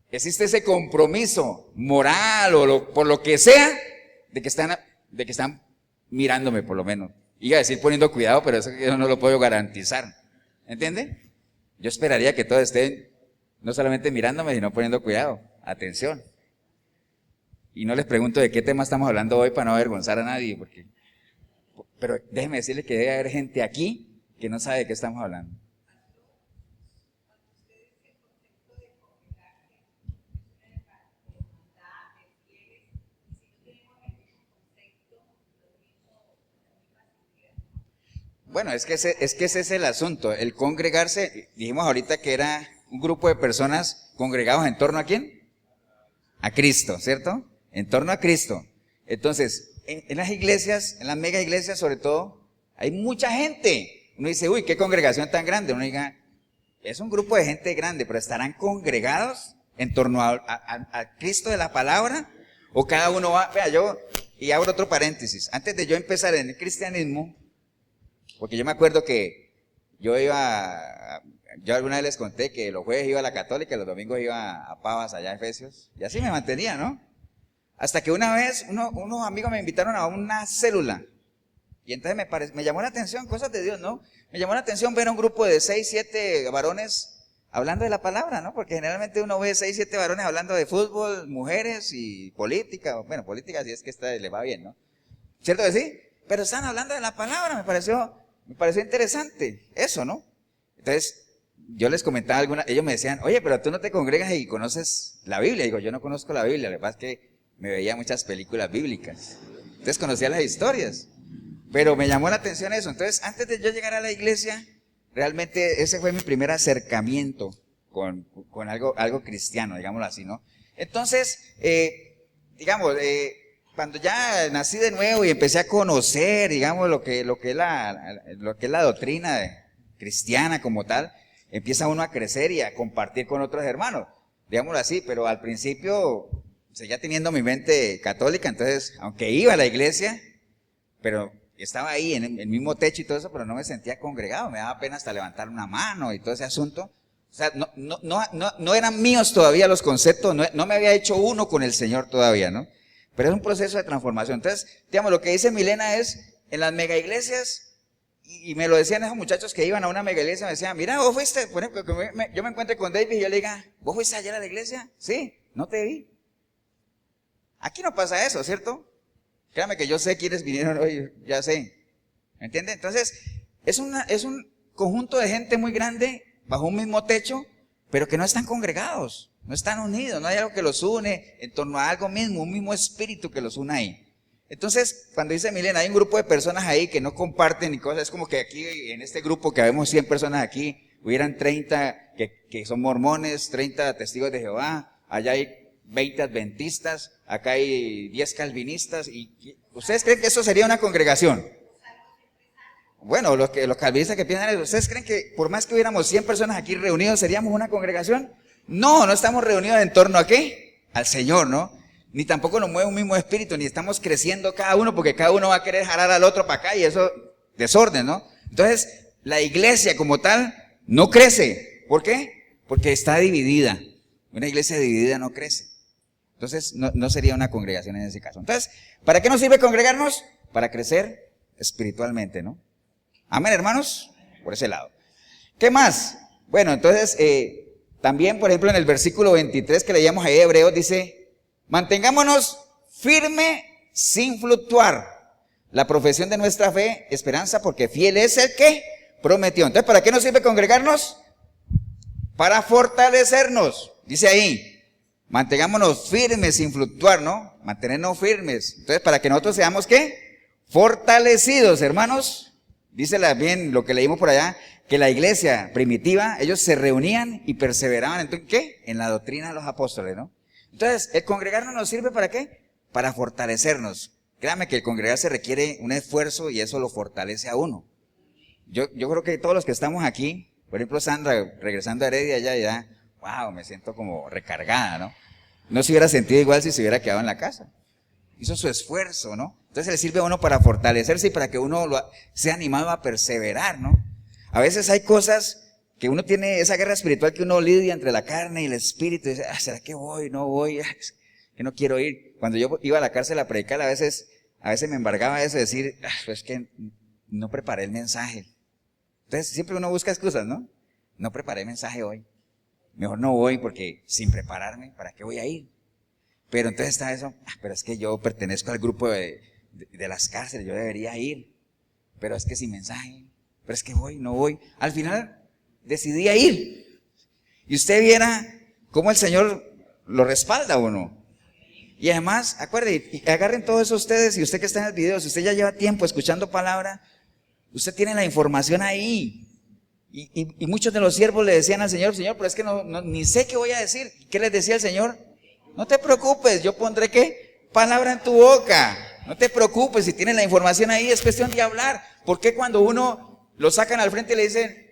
existe ese compromiso moral o por lo que sea, de que están mirándome por lo menos. Iba a decir poniendo cuidado, pero eso yo no lo puedo garantizar. ¿Entiende? Yo esperaría que todos estén no solamente mirándome, sino poniendo cuidado. Atención. Y no les pregunto de qué tema estamos hablando hoy para no avergonzar a nadie, pero déjenme decirles que debe haber gente aquí que no sabe de qué estamos hablando. Bueno, es que ese es el asunto. El congregarse, dijimos ahorita que era un grupo de personas congregados en torno a ¿quién? A Cristo, ¿cierto? En torno a Cristo. Entonces, en las iglesias, en las mega iglesias sobre todo, hay mucha gente uno dice, uy, qué congregación tan grande. Uno diga, es un grupo de gente grande, pero ¿estarán congregados en torno a Cristo de la palabra? O cada uno va, vea, y abro otro paréntesis. Antes de yo empezar en el cristianismo, porque yo me acuerdo que yo alguna vez les conté que los jueves iba a la católica y los domingos iba a Pavas allá a Efesios, y así me mantenía, ¿no? Hasta que una vez unos amigos me invitaron a una célula, y entonces me llamó la atención, cosas de Dios, ¿no? Me llamó la atención ver a un grupo de 6, 7 varones hablando de la palabra, ¿no? Porque generalmente uno ve 6, 7 varones hablando de fútbol, mujeres y política. Bueno, política si es que le va bien, ¿no? ¿Cierto que sí? Pero están hablando de la palabra, me pareció interesante eso, ¿no? Entonces, yo les comentaba ellos me decían, oye, pero tú no te congregas y conoces la Biblia. Digo, yo no conozco la Biblia, lo que pasa es que me veía muchas películas bíblicas. Entonces conocía las historias. Pero me llamó la atención eso. Entonces, antes de yo llegar a la iglesia, realmente ese fue mi primer acercamiento con algo cristiano, digámoslo así, ¿no? Entonces, cuando ya nací de nuevo y empecé a conocer, digamos, lo que es la doctrina cristiana como tal, empieza uno a crecer y a compartir con otros hermanos, digámoslo así, pero al principio seguía teniendo mi mente católica, entonces, aunque iba a la iglesia, pero estaba ahí en el mismo techo y todo eso, pero no me sentía congregado, me daba pena hasta levantar una mano y todo ese asunto. O sea, no eran míos todavía los conceptos, no me había hecho uno con el Señor todavía, ¿no? Pero es un proceso de transformación. Entonces, digamos, lo que dice Milena es, en las mega iglesias, y me lo decían esos muchachos que iban a una mega iglesia, me decían, mira, vos fuiste, por ejemplo, que yo me encuentre con David y yo le diga, ¿vos fuiste ayer a la iglesia? Sí, no te vi. Aquí no pasa eso, ¿cierto? Créame que yo sé quiénes vinieron hoy, ya sé. ¿Me entiende? Entonces, es un conjunto de gente muy grande, bajo un mismo techo, pero que no están congregados, no están unidos, no hay algo que los une en torno a algo mismo, un mismo espíritu que los une ahí. Entonces, cuando dice Milena, hay un grupo de personas ahí que no comparten ni cosas, es como que aquí en este grupo que vemos 100 personas aquí, hubieran 30 que son mormones, 30 testigos de Jehová, allá hay 20 adventistas, acá hay 10 calvinistas, y ¿ustedes creen que eso sería una congregación? Bueno, los calvinistas que piensan eso, ¿ustedes creen que por más que hubiéramos 100 personas aquí reunidos, seríamos una congregación? No estamos reunidos en torno a ¿qué? Al Señor, ¿no? Ni tampoco nos mueve un mismo espíritu, ni estamos creciendo cada uno, porque cada uno va a querer jalar al otro para acá, y eso, desorden, ¿no? Entonces, la iglesia como tal no crece. ¿Por qué? Porque está dividida. Una iglesia dividida no crece. Entonces, no sería una congregación en ese caso. Entonces, ¿para qué nos sirve congregarnos? Para crecer espiritualmente, ¿no? Amén, hermanos, por ese lado. ¿Qué más? Bueno, entonces, también, por ejemplo, en el versículo 23 que leíamos ahí de Hebreos, dice, mantengámonos firme sin fluctuar la profesión de nuestra fe, esperanza, porque fiel es el que prometió. Entonces, ¿para qué nos sirve congregarnos? Para fortalecernos, dice ahí. Mantengámonos firmes sin fluctuar, ¿no? Mantenernos firmes. Entonces, para que nosotros seamos, ¿qué? Fortalecidos, hermanos. Dice bien lo que leímos por allá, que la iglesia primitiva, ellos se reunían y perseveraban en ¿qué? En la doctrina de los apóstoles, ¿no? Entonces, el congregarnos nos sirve ¿para qué? Para fortalecernos. Créame que el congregarse requiere un esfuerzo y eso lo fortalece a uno. Yo creo que todos los que estamos aquí, por ejemplo Sandra, regresando a Heredia ya, wow, me siento como recargada, ¿no? No se hubiera sentido igual si se hubiera quedado en la casa. Hizo su esfuerzo, ¿no? Entonces le sirve a uno para fortalecerse y para que uno sea animado a perseverar, ¿no? A veces hay cosas que uno tiene, esa guerra espiritual que uno lidia entre la carne y el espíritu, y dice, ¿será que voy? No voy, que no quiero ir. Cuando yo iba a la cárcel a predicar, a veces me embargaba eso de decir, pues que no preparé el mensaje. Entonces siempre uno busca excusas, ¿no? No preparé el mensaje hoy. Mejor no voy porque sin prepararme, ¿para qué voy a ir? Pero entonces está eso, pero es que yo pertenezco al grupo de las cárceles, yo debería ir. Pero es que sin mensaje, pero es que no voy. Al final decidí ir. Y usted viera cómo el Señor lo respalda a uno. Y además, acuérdense, agarren todo eso ustedes, y usted que está en el video, si usted ya lleva tiempo escuchando palabra, usted tiene la información ahí. Y muchos de los siervos le decían al Señor, Señor, pero es que ni sé qué voy a decir. ¿Qué les decía el Señor? No te preocupes, yo pondré ¿qué? Palabra en tu boca. No te preocupes, si tienes la información ahí, es cuestión de hablar. ¿Por qué cuando uno lo sacan al frente y le dicen,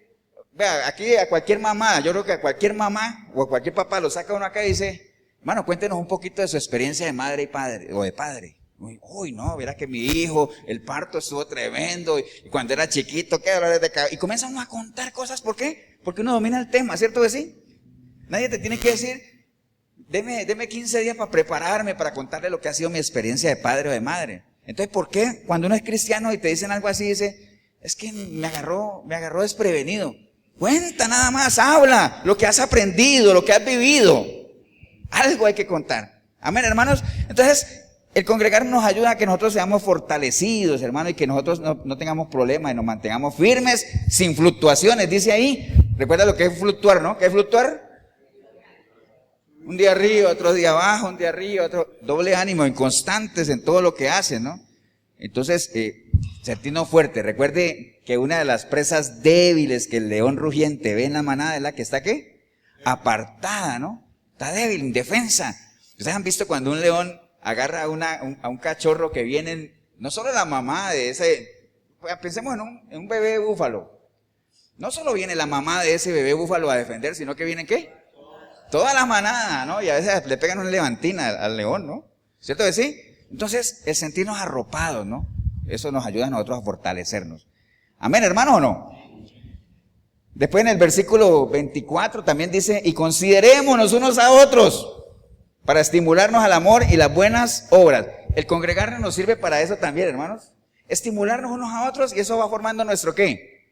vea, aquí a cualquier mamá, yo creo que a cualquier mamá o a cualquier papá lo saca uno acá y dice, hermano, cuéntenos un poquito de su experiencia de madre y padre, o de padre. Uy, no, verá que mi hijo, el parto estuvo tremendo, y cuando era chiquito, qué dolores de cabeza. Y comienza uno a contar cosas, ¿por qué? Porque uno domina el tema, ¿cierto que sí? Nadie te tiene que decir, deme 15 días para prepararme, para contarle lo que ha sido mi experiencia de padre o de madre. Entonces, ¿por qué cuando uno es cristiano y te dicen algo así, dice, es que me agarró desprevenido? Cuenta nada más, habla lo que has aprendido, lo que has vivido. Algo hay que contar. Amén, hermanos. Entonces, el congregar nos ayuda a que nosotros seamos fortalecidos, hermano, y que nosotros no tengamos problemas y nos mantengamos firmes, sin fluctuaciones. Dice ahí, recuerda lo que es fluctuar, ¿no? ¿Qué es fluctuar? Un día arriba, otro día abajo, un día arriba, otro. Doble ánimo, inconstantes en todo lo que hacen, ¿no? Entonces, sentirnos fuertes. Recuerde que una de las presas débiles que el león rugiente ve en la manada es la que está, ¿qué? Apartada, ¿no? Está débil, indefensa. Ustedes han visto cuando un león agarra a un cachorro que vienen, no solo la mamá de ese, pensemos en un bebé búfalo. No solo viene la mamá de ese bebé búfalo a defender, sino que vienen, ¿qué? Toda la manada, ¿no? Y a veces le pegan una levantina al león, ¿no? ¿Cierto que sí? Entonces, el sentirnos arropados, ¿no? Eso nos ayuda a nosotros a fortalecernos. Amén, hermano, ¿o no? Después en el versículo 24 también dice, y considerémonos unos a otros para estimularnos al amor y las buenas obras. El congregarnos nos sirve para eso también, hermanos. Estimularnos unos a otros y eso va formando nuestro ¿qué?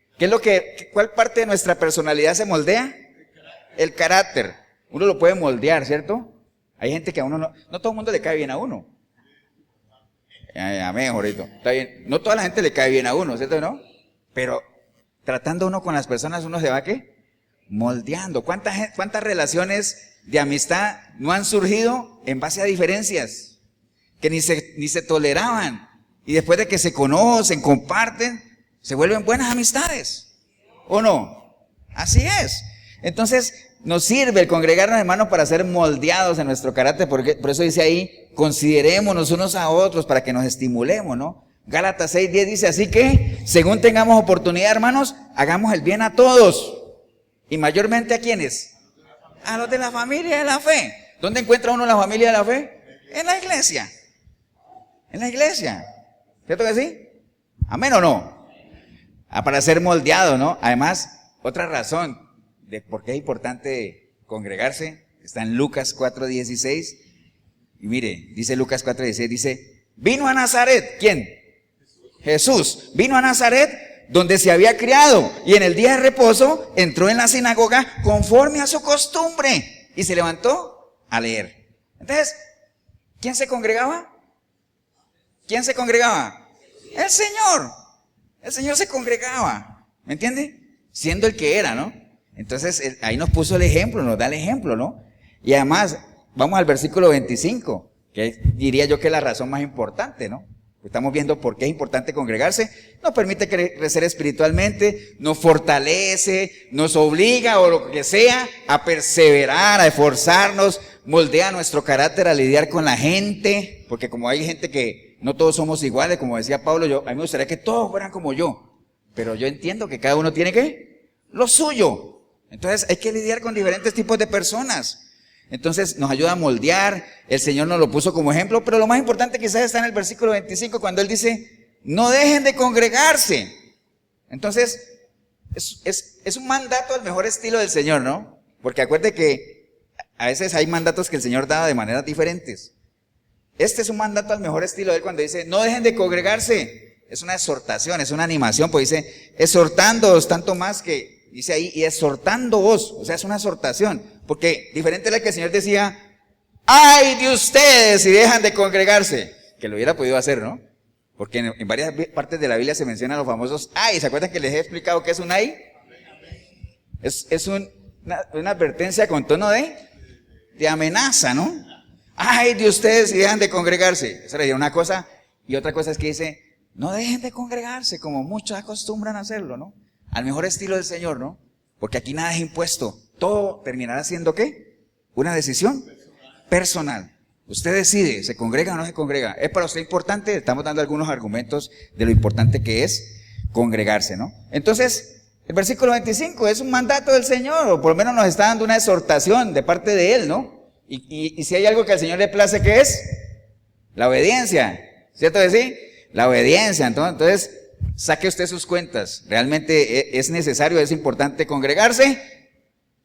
¿Cuál parte de nuestra personalidad se moldea? El carácter. Uno lo puede moldear, ¿cierto? Hay gente que a uno no todo el mundo le cae bien a uno. Amén, Jorito. Está bien. No toda la gente le cae bien a uno, ¿cierto? ¿No? Pero tratando uno con las personas, uno se va ¿qué? Moldeando. ¿Cuántas relaciones de amistad no han surgido en base a diferencias? Que ni se toleraban. Y después de que se conocen, comparten, se vuelven buenas amistades. ¿O no? Así es. Entonces, nos sirve el congregarnos, hermanos, para ser moldeados en nuestro carácter. Por eso dice ahí, considerémonos unos a otros para que nos estimulemos, ¿no? Gálatas 6:10 dice, así que, según tengamos oportunidad, hermanos, hagamos el bien a todos. Y mayormente ¿a quiénes? A los de la familia de la fe. ¿Dónde encuentra uno la familia de la fe? En la iglesia. En la iglesia. ¿Cierto que sí? ¿Amén o no? Para ser moldeado, ¿no? Además, otra razón de por qué es importante congregarse está en Lucas 4:16. Y mire, dice Lucas 4:16, dice, vino a Nazaret, ¿quién? Jesús. Vino a Nazaret, donde se había criado, y en el día de reposo entró en la sinagoga conforme a su costumbre y se levantó a leer. Entonces, ¿quién se congregaba? ¿Quién se congregaba? El Señor. El Señor se congregaba, ¿me entiende? Siendo el que era, ¿no? Entonces, ahí nos puso el ejemplo, nos da el ejemplo, ¿no? Y además, vamos al versículo 25, que diría yo que es la razón más importante, ¿no? Estamos viendo por qué es importante congregarse. Nos permite crecer espiritualmente, nos fortalece, nos obliga o lo que sea a perseverar, a esforzarnos, moldea nuestro carácter a lidiar con la gente, porque como hay gente que no todos somos iguales, como decía Pablo, a mí me gustaría que todos fueran como yo, pero yo entiendo que cada uno tiene ¿qué? Lo suyo. Entonces hay que lidiar con diferentes tipos de personas. Entonces nos ayuda a moldear, el Señor nos lo puso como ejemplo, pero lo más importante quizás está en el versículo 25 cuando Él dice, no dejen de congregarse. Entonces es un mandato al mejor estilo del Señor, ¿no? Porque acuerde que a veces hay mandatos que el Señor da de maneras diferentes. Este es un mandato al mejor estilo de Él cuando dice, no dejen de congregarse. Es una exhortación, es una animación, pues dice, exhortándoos tanto más que, dice ahí, y exhortándoos, o sea, es una exhortación. Porque diferente era que el Señor decía, ¡ay de ustedes si dejan de congregarse! Que lo hubiera podido hacer, ¿no? Porque en varias partes de la Biblia se mencionan los famosos ¡ay! ¿Se acuerdan que les he explicado qué es un ¡ay! Es una advertencia con tono de amenaza, ¿no? ¡Ay de ustedes si dejan de congregarse! Eso era una cosa. Y otra cosa es que dice, no dejen de congregarse como muchos acostumbran a hacerlo, ¿no? Al mejor estilo del Señor, ¿no? Porque aquí nada es impuesto. Todo terminará siendo ¿qué? Una decisión personal. Usted decide, ¿se congrega o no se congrega? ¿Es para usted importante? Estamos dando algunos argumentos de lo importante que es congregarse, ¿no? Entonces, el versículo 25 es un mandato del Señor, o por lo menos nos está dando una exhortación de parte de Él, ¿no? Y si hay algo que al Señor le place, ¿qué es? La obediencia, ¿cierto que sí? La obediencia. Entonces, saque usted sus cuentas. ¿Realmente es necesario, es importante congregarse?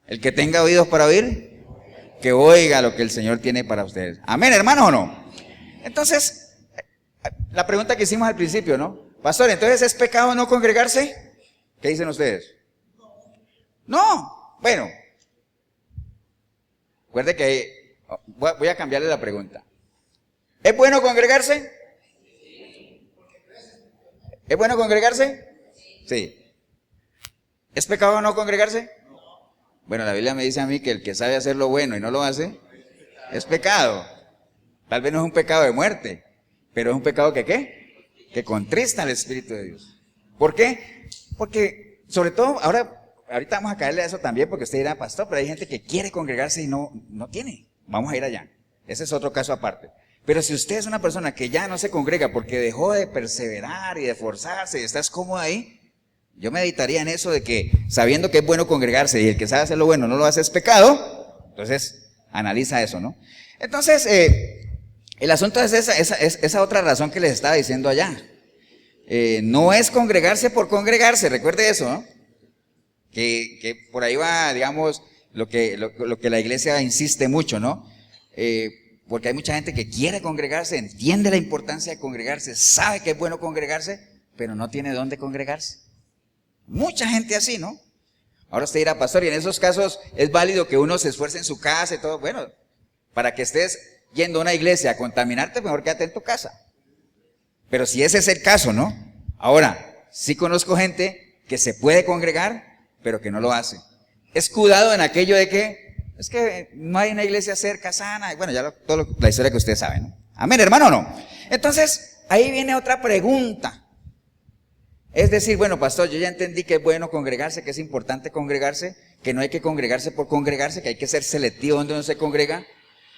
El que tenga oídos para oír, que oiga lo que el Señor tiene para ustedes. Amén, hermanos, ¿o no? Entonces, la pregunta que hicimos al principio, ¿no? Pastor, ¿entonces es pecado no congregarse? ¿Qué dicen ustedes? No. Bueno, recuerde que voy a cambiarle la pregunta. ¿Es bueno congregarse? ¿Es bueno congregarse? Sí. ¿Es pecado no congregarse? Bueno, la Biblia me dice a mí que el que sabe hacer lo bueno y no lo hace, es pecado. Tal vez no es un pecado de muerte, pero es un pecado que ¿qué? Que contrista al Espíritu de Dios. ¿Por qué? Porque, sobre todo, ahorita vamos a caerle a eso también, porque usted dirá, pastor, pero hay gente que quiere congregarse y no tiene. Vamos a ir allá. Ese es otro caso aparte. Pero si usted es una persona que ya no se congrega porque dejó de perseverar y de esforzarse y estás cómodo ahí, yo meditaría en eso de que, sabiendo que es bueno congregarse y el que sabe hacer lo bueno no lo hace es pecado, entonces analiza eso, ¿no? Entonces, el asunto es esa otra razón que les estaba diciendo allá. No es congregarse por congregarse, recuerde eso, ¿no? Que por ahí va, digamos, lo que la iglesia insiste mucho, ¿no? Porque hay mucha gente que quiere congregarse, entiende la importancia de congregarse, sabe que es bueno congregarse, pero no tiene dónde congregarse. Mucha gente así, ¿no? Ahora usted dirá, pastor, y en esos casos es válido que uno se esfuerce en su casa y todo. Bueno, para que estés yendo a una iglesia a contaminarte, mejor quédate en tu casa. Pero si ese es el caso, ¿no? Ahora, sí conozco gente que se puede congregar, pero que no lo hace. Escudado en aquello de que es que no hay una iglesia cerca, sana. Y bueno, ya la historia que ustedes saben, ¿no? Amén, hermano, ¿o no? Entonces, ahí viene otra pregunta. Es decir, bueno, pastor, yo ya entendí que es bueno congregarse, que es importante congregarse, que no hay que congregarse por congregarse, que hay que ser selectivo donde uno se congrega.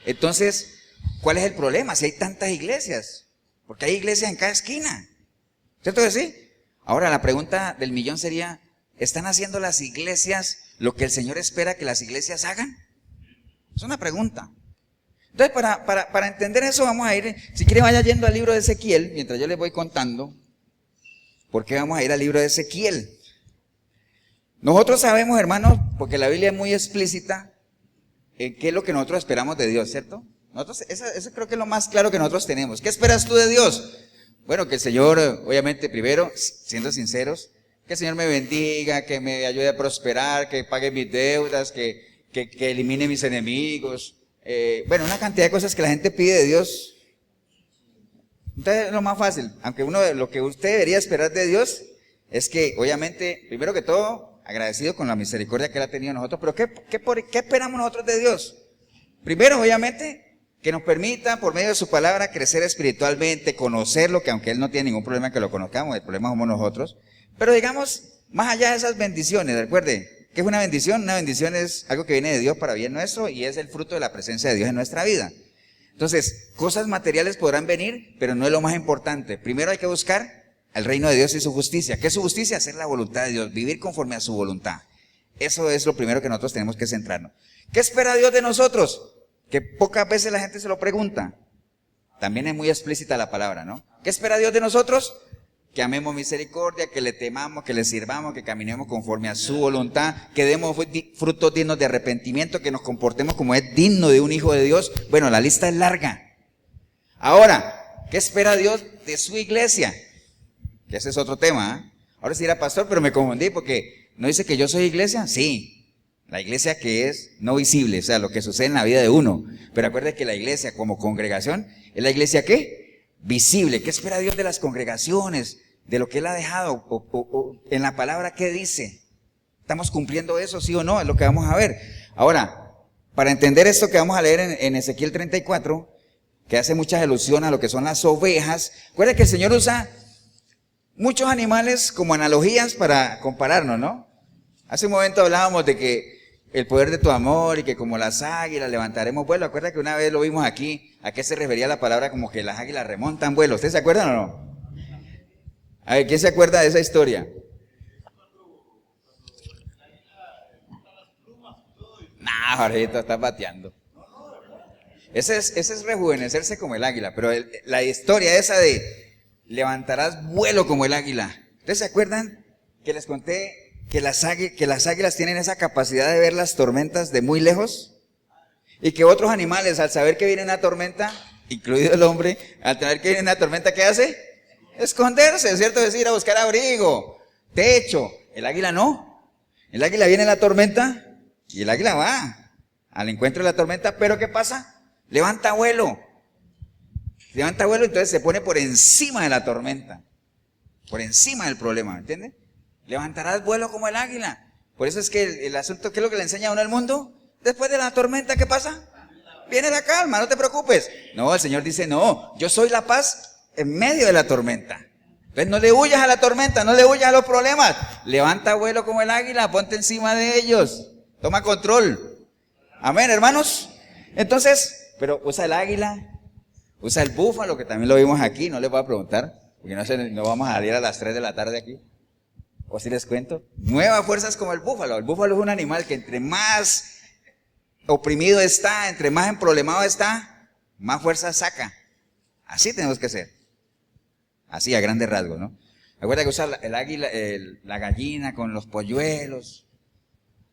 Entonces, ¿cuál es el problema si hay tantas iglesias? Porque hay iglesias en cada esquina. ¿Cierto que sí? Ahora, la pregunta del millón sería, ¿están haciendo las iglesias lo que el Señor espera que las iglesias hagan? Es una pregunta. Entonces, para entender eso, vamos a ir, si quiere vaya yendo al libro de Ezequiel, mientras yo les voy contando, ¿por qué vamos a ir al libro de Ezequiel? Nosotros sabemos, hermanos, porque la Biblia es muy explícita, en qué es lo que nosotros esperamos de Dios, ¿cierto? Nosotros, eso creo que es lo más claro que nosotros tenemos. ¿Qué esperas tú de Dios? Bueno, que el Señor, obviamente, primero, siendo sinceros, que el Señor me bendiga, que me ayude a prosperar, que pague mis deudas, que elimine mis enemigos. Bueno, una cantidad de cosas que la gente pide de Dios. Entonces, lo más fácil, aunque lo que usted debería esperar de Dios es que, obviamente, primero que todo, agradecido con la misericordia que Él ha tenido a nosotros, pero ¿qué esperamos nosotros de Dios? Primero, obviamente, que nos permita, por medio de su palabra, crecer espiritualmente, conocerlo, que aunque Él no tiene ningún problema que lo conozcamos, el problema somos nosotros. Pero digamos, más allá de esas bendiciones, recuerde, ¿qué es una bendición? Una bendición es algo que viene de Dios para bien nuestro y es el fruto de la presencia de Dios en nuestra vida. Entonces, cosas materiales podrán venir, pero no es lo más importante. Primero hay que buscar el reino de Dios y su justicia. ¿Qué es su justicia? Hacer la voluntad de Dios, vivir conforme a su voluntad. Eso es lo primero que nosotros tenemos que centrarnos. ¿Qué espera Dios de nosotros? Que pocas veces la gente se lo pregunta. También es muy explícita la palabra, ¿no? ¿Qué espera Dios de nosotros? Que amemos misericordia, que le temamos, que le sirvamos, que caminemos conforme a su voluntad, que demos frutos dignos de arrepentimiento, que nos comportemos como es digno de un hijo de Dios. Bueno, la lista es larga. Ahora, ¿qué espera Dios de su iglesia? Que ese es otro tema, ¿eh? Ahora sí era pastor, pero me confundí porque ¿no dice que yo soy iglesia? Sí, la iglesia que es no visible, o sea, lo que sucede en la vida de uno. Pero acuérdate que la iglesia como congregación es la iglesia ¿qué? Visible. ¿Qué espera Dios de las congregaciones? De lo que Él ha dejado, o en la palabra, ¿qué dice? ¿Estamos cumpliendo eso, sí o no? Es lo que vamos a ver. Ahora, para entender esto que vamos a leer en Ezequiel 34, que hace mucha alusión a lo que son las ovejas, recuerda que el Señor usa muchos animales como analogías para compararnos, ¿no? Hace un momento hablábamos de que el poder de tu amor y que como las águilas levantaremos vuelo. Acuerda que una vez lo vimos aquí, ¿a qué se refería la palabra como que las águilas remontan vuelo? ¿Ustedes se acuerdan o no? A ver, ¿quién se acuerda de esa historia? Nah, Jorgito, estás bateando. Ese es rejuvenecerse como el águila, pero la historia esa de levantarás vuelo como el águila. ¿Ustedes se acuerdan que les conté que las águilas tienen esa capacidad de ver las tormentas de muy lejos? Y que otros animales, al saber que viene una tormenta, incluido el hombre, al saber que viene una tormenta, ¿qué hace? Esconderse, ¿cierto? Es ir a buscar abrigo, techo. El águila no. El águila viene en la tormenta y el águila va al encuentro de la tormenta, pero ¿qué pasa? Levanta vuelo. Levanta vuelo, entonces se pone por encima de la tormenta, por encima del problema, ¿me entiendes? Levantarás vuelo como el águila. Por eso es que el asunto, ¿qué es lo que le enseña a uno el mundo? Después de la tormenta, ¿qué pasa? Viene la calma, no te preocupes. No, el Señor dice, no, yo soy la paz en medio de la tormenta. Entonces no le huyas a la tormenta, no le huyas a los problemas. Levanta vuelo como el águila, ponte encima de ellos. Toma control. Amén, hermanos. Entonces, pero usa el águila, usa el búfalo, que también lo vimos aquí, no les voy a preguntar, porque no vamos a salir a las 3 de la tarde aquí. O si les cuento. Nuevas fuerzas como el búfalo. El búfalo es un animal que entre más oprimido está, entre más emproblemado está, más fuerza saca. Así tenemos que ser. Así a grandes rasgos, ¿no? Recuerda que usa el águila, la gallina con los polluelos.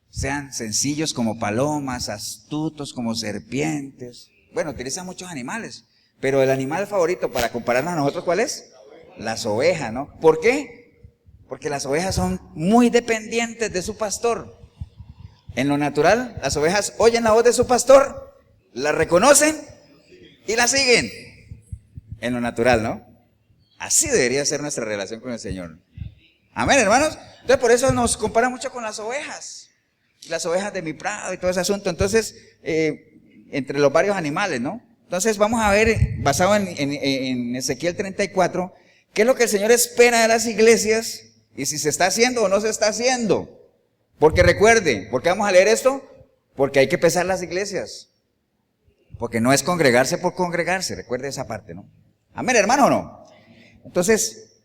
Sean sencillos como palomas, astutos como serpientes. Bueno, utiliza muchos animales. Pero el animal favorito para compararnos a nosotros, ¿cuál es? Las ovejas, ¿no? ¿Por qué? Porque las ovejas son muy dependientes de su pastor. En lo natural, las ovejas oyen la voz de su pastor, la reconocen y la siguen. En lo natural, ¿no? Así debería ser nuestra relación con el Señor. Amén, hermanos. Entonces, por eso nos compara mucho con las ovejas de mi prado y todo ese asunto. Entonces, entre los varios animales, ¿no? Entonces, vamos a ver, basado en Ezequiel 34, qué es lo que el Señor espera de las iglesias y si se está haciendo o no se está haciendo. Porque recuerde, ¿por qué vamos a leer esto? Porque hay que pesar las iglesias. Porque no es congregarse por congregarse, recuerde esa parte, ¿no? Amén, hermano, ¿o no? Entonces,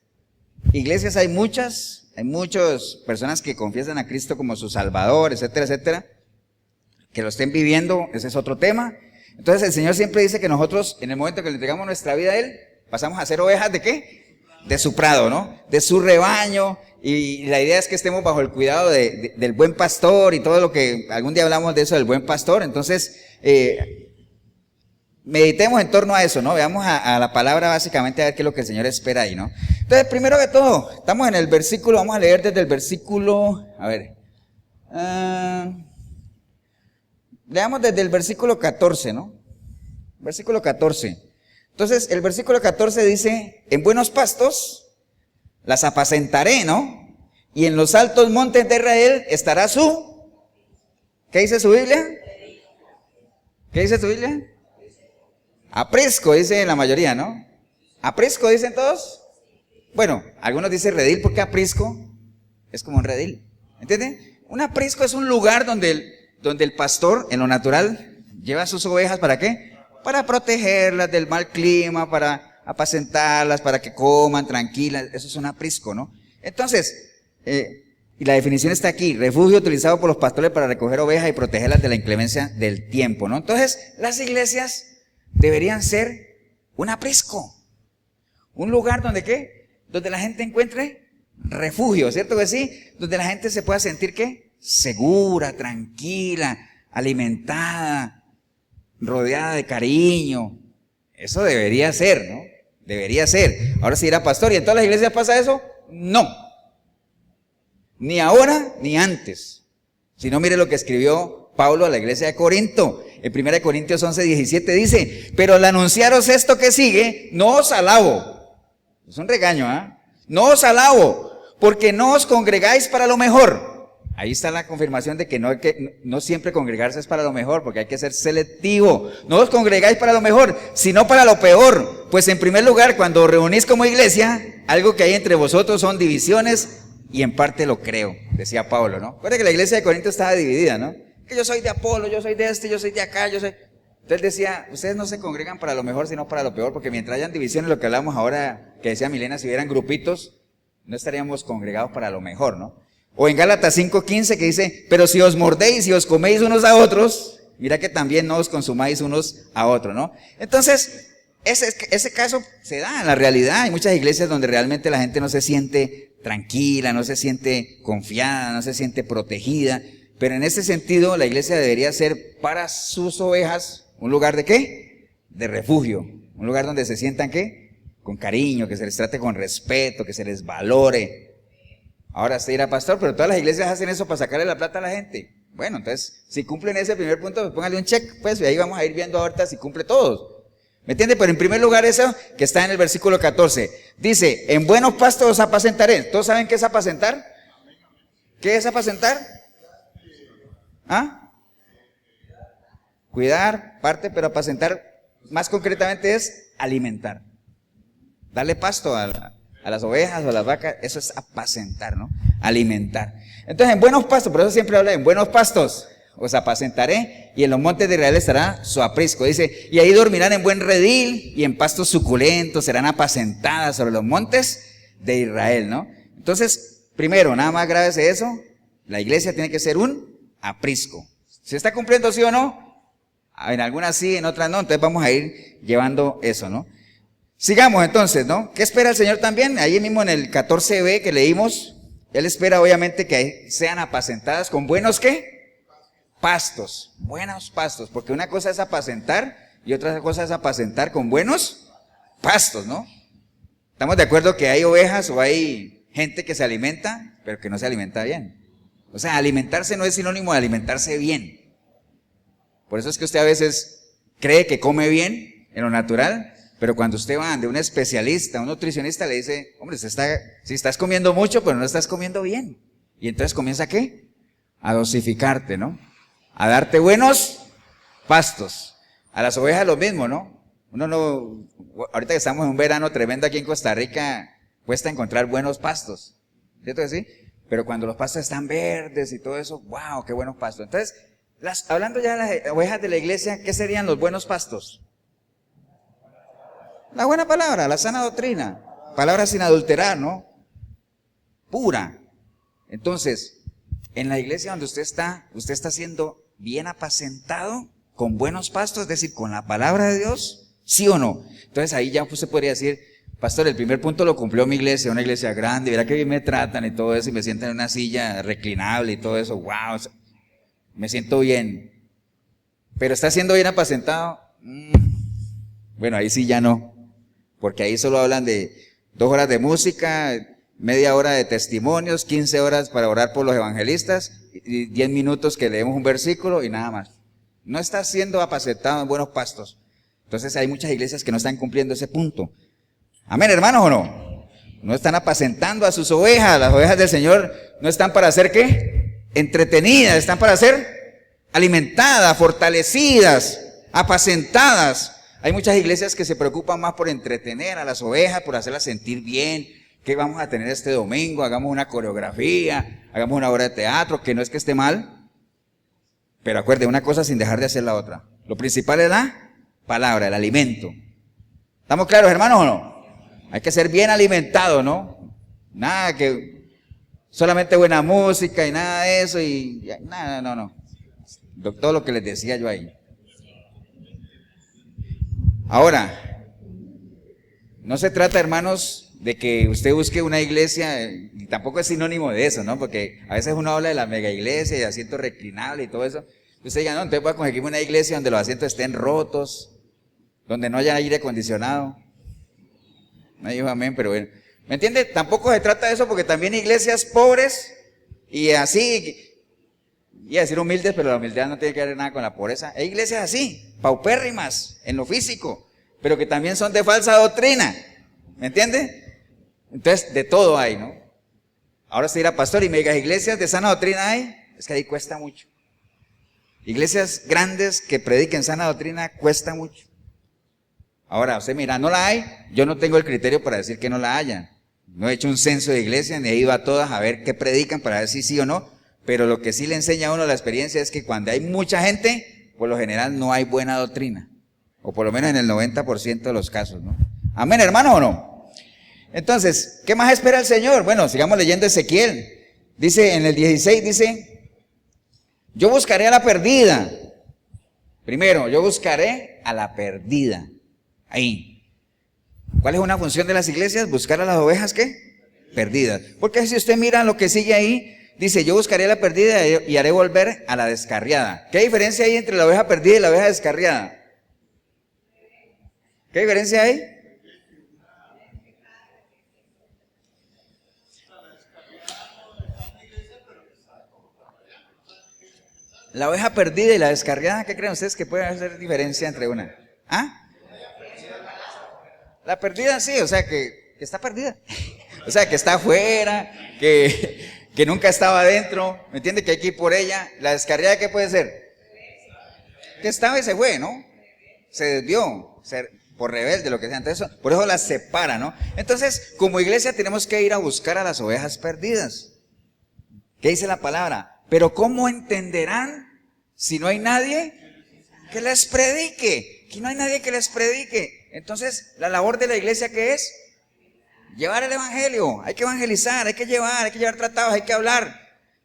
iglesias hay muchas personas que confiesan a Cristo como su Salvador, etcétera, etcétera. Que lo estén viviendo, ese es otro tema. Entonces el Señor siempre dice que nosotros, en el momento que le entregamos nuestra vida a Él, pasamos a ser ovejas ¿de qué? De su prado, ¿no? De su rebaño. Y la idea es que estemos bajo el cuidado del buen pastor y todo lo que, algún día hablamos de eso, del buen pastor. Entonces, meditemos en torno a eso, ¿no? Veamos a la palabra básicamente a ver qué es lo que el Señor espera ahí, ¿no? Entonces, primero que todo, estamos en el versículo, vamos a leer desde el versículo, leamos desde el versículo 14, ¿no? Versículo 14. Entonces, el versículo 14 dice, en buenos pastos las apacentaré, ¿no? Y en los altos montes de Israel estará su, ¿qué dice su Biblia? ¿Qué dice su Biblia? Aprisco, dice la mayoría, ¿no? ¿Aprisco dicen todos? Bueno, algunos dicen redil porque aprisco es como un redil, ¿entienden? Un aprisco es un lugar donde el pastor, en lo natural, lleva sus ovejas, ¿para qué? Para protegerlas del mal clima, para apacentarlas, para que coman tranquilas. Eso es un aprisco, ¿no? Entonces, y la definición está aquí: refugio utilizado por los pastores para recoger ovejas y protegerlas de la inclemencia del tiempo, ¿no? Entonces, las iglesias deberían ser un aprisco, un lugar donde ¿qué? Donde la gente encuentre refugio, ¿cierto que sí? Donde la gente se pueda sentir ¿qué? Segura, tranquila, alimentada, rodeada de cariño. Eso debería ser, ¿no? Debería ser. Ahora si era pastor, ¿y en todas las iglesias pasa eso? No. Ni ahora ni antes. Si no, mire lo que escribió Pablo a la iglesia de Corinto. En 1 Corintios 11:17 dice, pero al anunciaros esto que sigue, no os alabo. Es un regaño, ¿ah? No os alabo, porque no os congregáis para lo mejor. Ahí está la confirmación de que no siempre congregarse es para lo mejor, porque hay que ser selectivo. No os congregáis para lo mejor, sino para lo peor. Pues en primer lugar, cuando os reunís como iglesia, algo que hay entre vosotros son divisiones, y en parte lo creo, decía Pablo, ¿no? Recuerda que la iglesia de Corinto estaba dividida, ¿no? Que yo soy de Apolo, yo soy de este, yo soy de acá, yo soy... Entonces decía, ustedes no se congregan para lo mejor, sino para lo peor, porque mientras hayan divisiones, lo que hablamos ahora, que decía Milena, si hubieran grupitos, no estaríamos congregados para lo mejor, ¿no? O en Gálatas 5:15 que dice, pero si os mordéis y os coméis unos a otros, mira que también no os consumáis unos a otros, ¿no? Entonces, ese caso se da en la realidad. Hay muchas iglesias donde realmente la gente no se siente tranquila, no se siente confiada, no se siente protegida. Pero en ese sentido, la iglesia debería ser para sus ovejas un lugar ¿de qué? De refugio. Un lugar donde se sientan ¿qué? Con cariño, que se les trate con respeto, que se les valore. Ahora usted dirá, pastor, pero todas las iglesias hacen eso para sacarle la plata a la gente. Bueno, entonces, si cumplen ese primer punto, pues póngale un check, pues, y ahí vamos a ir viendo ahorita si cumple todos. ¿Me entiende? Pero en primer lugar eso que está en el versículo 14. Dice, en buenos pastos os apacentaré. ¿Todos saben qué es apacentar? ¿Qué es apacentar? ¿Ah? Cuidar, parte, pero apacentar más concretamente es alimentar. Darle pasto a las ovejas o a las vacas, eso es apacentar, ¿no? Alimentar. Entonces, en buenos pastos, por eso siempre habla en buenos pastos, os apacentaré, y en los montes de Israel estará su aprisco. Dice, y ahí dormirán en buen redil, y en pastos suculentos serán apacentadas sobre los montes de Israel, ¿no? Entonces, primero, nada más grave es eso, la iglesia tiene que ser un aprisco. ¿Se está cumpliendo sí o no? En algunas sí, en otras no, entonces vamos a ir llevando eso, ¿no? Sigamos entonces, ¿no? ¿Qué espera el Señor también? Ahí mismo en el 14b que leímos, Él espera obviamente que sean apacentadas con buenos ¿qué? Pastos, buenos pastos, porque una cosa es apacentar y otra cosa es apacentar con buenos pastos, ¿no? Estamos de acuerdo que hay ovejas o hay gente que se alimenta, pero que no se alimenta bien. O sea, alimentarse no es sinónimo de alimentarse bien. Por eso es que usted a veces cree que come bien en lo natural, pero cuando usted va de un especialista, un nutricionista, le dice, hombre, si estás comiendo mucho, pero no estás comiendo bien. Y entonces comienza ¿qué? A dosificarte, ¿no? A darte buenos pastos. A las ovejas lo mismo, ¿no? Uno no, ahorita que estamos en un verano tremendo aquí en Costa Rica, cuesta encontrar buenos pastos. ¿Cierto que sí? Pero cuando los pastos están verdes y todo eso, wow, qué buenos pastos. Entonces, hablando ya de las ovejas de la iglesia, ¿qué serían los buenos pastos? La buena palabra, la sana doctrina, palabra sin adulterar, ¿no? Pura. Entonces, en la iglesia donde usted está siendo bien apacentado, con buenos pastos, es decir, con la palabra de Dios, ¿sí o no? Entonces ahí ya usted podría decir, pastor, el primer punto lo cumplió mi iglesia, una iglesia grande, verá que bien me tratan y todo eso, y me sientan en una silla reclinable y todo eso, wow, me siento bien. Pero está siendo bien apacentado, bueno, ahí sí ya no. Porque ahí solo hablan de 2 horas de música, media hora de testimonios, 15 horas para orar por los evangelistas, y 10 minutos que leemos un versículo y nada más. No está siendo apacentado en buenos pastos. Entonces hay muchas iglesias que no están cumpliendo ese punto. Amén, hermanos, ¿o no? No están apacentando a sus ovejas. Las ovejas del Señor no están para ser ¿qué? Entretenidas, están para ser alimentadas, fortalecidas, apacentadas. Hay muchas iglesias que se preocupan más por entretener a las ovejas, por hacerlas sentir bien. ¿Qué vamos a tener este domingo? Hagamos una coreografía, hagamos una obra de teatro, que no es que esté mal, pero acuerde, una cosa sin dejar de hacer la otra. Lo principal es la palabra, el alimento. ¿Estamos claros, hermanos, o no? Hay que ser bien alimentado, ¿no? Nada que solamente buena música y nada de eso y nada, no. Todo lo que les decía yo ahí. Ahora, no se trata, hermanos, de que usted busque una iglesia, y tampoco es sinónimo de eso, ¿no? Porque a veces uno habla de la mega iglesia y de asientos reclinables y todo eso. Usted diga, no, entonces voy a conseguirme una iglesia donde los asientos estén rotos, donde no haya aire acondicionado. No dijo amén, pero bueno. ¿Me entiende? Tampoco se trata de eso, porque también hay iglesias pobres y así, iba a decir humildes, pero la humildad no tiene que ver nada con la pobreza. Hay iglesias así, paupérrimas en lo físico, pero que también son de falsa doctrina. ¿Me entiende? Entonces, de todo hay, ¿no? Ahora se dirá, pastor, ¿y megas iglesias de sana doctrina hay? Es que ahí cuesta mucho. Iglesias grandes que prediquen sana doctrina cuesta mucho. Ahora, usted mira, ¿no la hay? Yo no tengo el criterio para decir que no la haya. No he hecho un censo de iglesias, ni he ido a todas a ver qué predican para ver si sí o no. Pero lo que sí le enseña a uno la experiencia es que cuando hay mucha gente, por lo general no hay buena doctrina. O por lo menos en el 90% de los casos, ¿no? Amén, hermano, ¿o no? Entonces, ¿qué más espera el Señor? Bueno, sigamos leyendo Ezequiel. Dice en el 16, dice, yo buscaré a la perdida. Primero, yo buscaré a la perdida. Ahí. ¿Cuál es una función de las iglesias? Buscar a las ovejas, ¿qué? Perdidas. Porque si usted mira lo que sigue ahí, dice, yo buscaré a la perdida y haré volver a la descarriada. ¿Qué diferencia hay entre la oveja perdida y la oveja descarriada? ¿Qué diferencia hay? La oveja perdida y la descarriada, ¿qué creen ustedes que puede hacer diferencia entre una? ¿Ah? La perdida sí, o sea que está perdida. O sea que está afuera, que nunca estaba adentro, ¿me entiende? Que hay que ir por ella. La descarriada, ¿qué puede ser? Que estaba y se fue, ¿no? Se desvió, por rebelde, lo que sea. Entonces, por eso las separa, ¿no? Entonces, como iglesia tenemos que ir a buscar a las ovejas perdidas. ¿Qué dice la palabra? Pero ¿cómo entenderán si no hay nadie que les predique? Que no hay nadie que les predique. Entonces, la labor de la iglesia, ¿qué es? Llevar el evangelio. Hay que evangelizar, hay que llevar tratados, hay que hablar.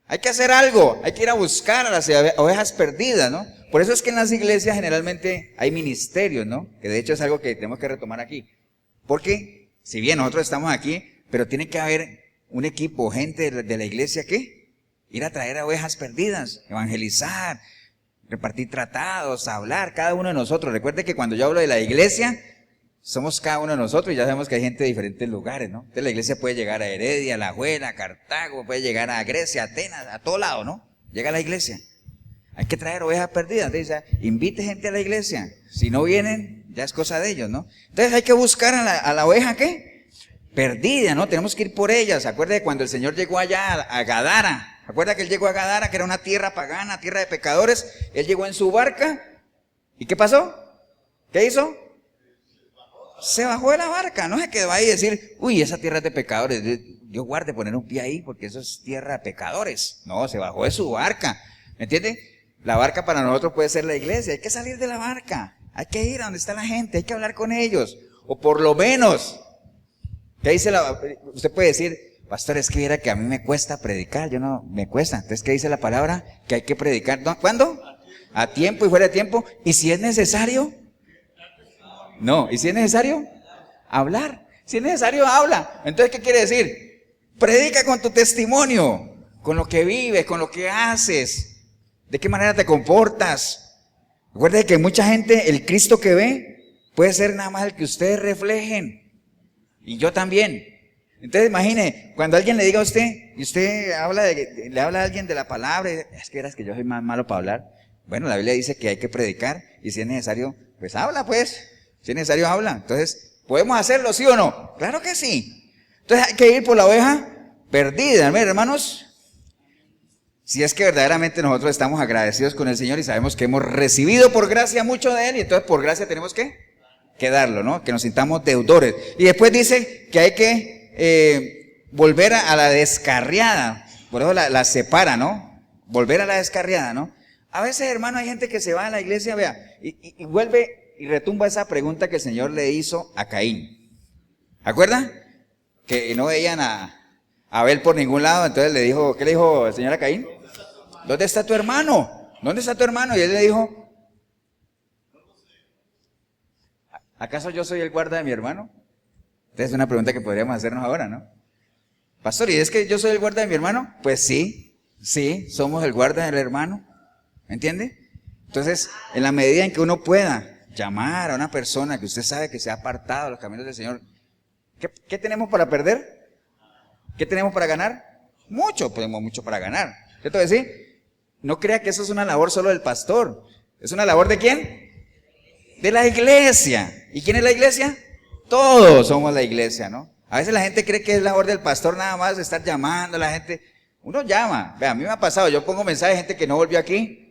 Hay que hacer algo, hay que ir a buscar a las ovejas perdidas, ¿no? Por eso es que en las iglesias generalmente hay ministerios, ¿no? Que de hecho es algo que tenemos que retomar aquí. Porque, si bien nosotros estamos aquí, pero tiene que haber un equipo, gente de la iglesia, ¿qué? Ir a traer a ovejas perdidas, evangelizar, repartir tratados, hablar, cada uno de nosotros. Recuerde que cuando yo hablo de la iglesia, somos cada uno de nosotros y ya sabemos que hay gente de diferentes lugares, ¿no? Entonces la iglesia puede llegar a Heredia, a La Juela, a Cartago, puede llegar a Grecia, a Atenas, a todo lado, ¿no? Llega a la iglesia. Hay que traer ovejas perdidas. Dice, invite gente a la iglesia. Si no vienen, ya es cosa de ellos, ¿no? Entonces hay que buscar a la oveja, ¿qué? Perdida, ¿no? Tenemos que ir por ella. ¿Se acuerda de cuando el Señor llegó allá a Gadara? ¿Se acuerda que Él llegó a Gadara, que era una tierra pagana, tierra de pecadores? Él llegó en su barca. ¿Y qué pasó? ¿Qué hizo? Se bajó de la barca. No se quedó ahí y decir, uy, esa tierra es de pecadores. Dios guarde poner un pie ahí porque eso es tierra de pecadores. No, se bajó de su barca. ¿Me entiende? La barca para nosotros puede ser la iglesia. Hay que salir de la barca. Hay que ir a donde está la gente. Hay que hablar con ellos. O por lo menos, ¿qué dice usted puede decir, pastor, es que viera que a mí me cuesta predicar, yo no, me cuesta. Entonces, ¿qué dice la palabra? Que hay que predicar. ¿Cuándo? A tiempo y fuera de tiempo. ¿Y si es necesario? No. ¿Y si es necesario? Hablar. Si es necesario, habla. Entonces, ¿qué quiere decir? Predica con tu testimonio, con lo que vives, con lo que haces, de qué manera te comportas. Recuerda que mucha gente, el Cristo que ve, puede ser nada más el que ustedes reflejen. Y yo también. Entonces imagine, cuando alguien le diga a usted, y usted le habla a alguien de la palabra, es que verás que yo soy más malo para hablar. Bueno, la Biblia dice que hay que predicar, y si es necesario, pues habla pues. Si es necesario, habla. Entonces, ¿podemos hacerlo, sí o no? Claro que sí. Entonces hay que ir por la oveja perdida, hermanos. Si es que verdaderamente nosotros estamos agradecidos con el Señor y sabemos que hemos recibido por gracia mucho de Él, y entonces por gracia tenemos que darlo, ¿no? Que nos sintamos deudores. Y después dice que hay que volver a la descarriada. Por eso la separa, ¿no? Volver a la descarriada, ¿no? A veces, hermano, hay gente que se va a la iglesia, vea, y vuelve y retumba esa pregunta que el Señor le hizo a Caín. ¿Acuerdan? Que no veían a Abel por ningún lado, entonces le dijo, ¿qué le dijo el Señor a Caín? ¿Dónde está tu hermano? ¿Dónde está tu hermano? Y él le dijo, ¿acaso yo soy el guarda de mi hermano? Entonces es una pregunta que podríamos hacernos ahora, ¿no? Pastor, ¿y es que yo soy el guarda de mi hermano? Pues sí, somos el guarda del hermano. ¿Me entiende? Entonces, en la medida en que uno pueda llamar a una persona que usted sabe que se ha apartado de los caminos del Señor, ¿qué tenemos para perder? ¿Qué tenemos para ganar? Mucho, tenemos mucho para ganar. ¿Cierto que sí? No crea que eso es una labor solo del pastor. ¿Es una labor de quién? De la iglesia. ¿Y quién es la iglesia? Todos somos la iglesia, ¿no? A veces la gente cree que es labor del pastor nada más estar llamando a la gente. Uno llama. Vea, a mí me ha pasado, yo pongo mensajes de gente que no volvió aquí.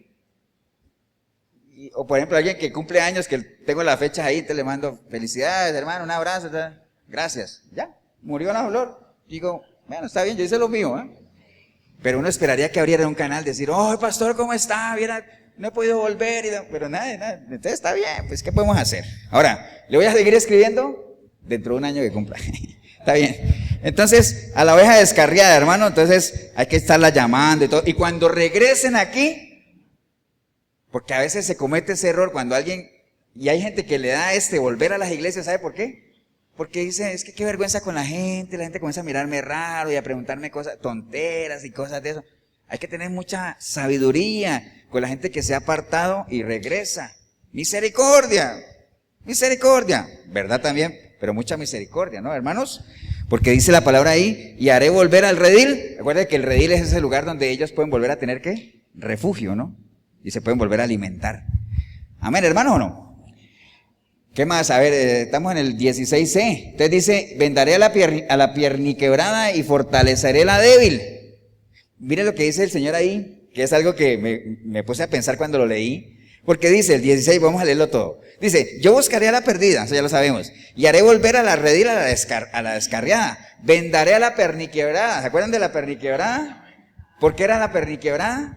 O por ejemplo, alguien que cumple años, que tengo las fechas ahí, te le mando felicidades, hermano, un abrazo, gracias. Ya, murió la flor. Digo, bueno, está bien, yo hice lo mío, ¿eh? Pero uno esperaría que abriera un canal, decir, oh, pastor, ¿cómo está? Viera, no he podido volver, pero nada. Entonces está bien, pues, ¿qué podemos hacer? Ahora, ¿le voy a seguir escribiendo? Dentro de un año que cumpla. Está bien. Entonces, a la oveja descarriada, hermano, entonces hay que estarla llamando y todo. Y cuando regresen aquí, porque a veces se comete ese error cuando alguien, y hay gente que le da volver a las iglesias, ¿sabe por qué? Porque dice, es que qué vergüenza con la gente comienza a mirarme raro y a preguntarme cosas, tonteras y cosas de eso. Hay que tener mucha sabiduría con la gente que se ha apartado y regresa. Misericordia, misericordia, ¿verdad también? Pero mucha misericordia, ¿no, hermanos? Porque dice la palabra ahí, y haré volver al redil. Recuerden que el redil es ese lugar donde ellos pueden volver a tener, ¿qué? Refugio, ¿no? Y se pueden volver a alimentar. Amén, hermanos, ¿o no? ¿Qué más? A ver, estamos en el 16c. Entonces dice, vendaré a la pierniquebrada y fortaleceré la débil. Mire lo que dice el Señor ahí, que es algo que me puse a pensar cuando lo leí. Porque dice el 16, vamos a leerlo todo. Dice, yo buscaré a la perdida, eso ya lo sabemos, y haré volver a la redil a la descarriada. Vendaré a la perniquebrada. ¿Se acuerdan de la perniquebrada? ¿Por qué era la perniquebrada?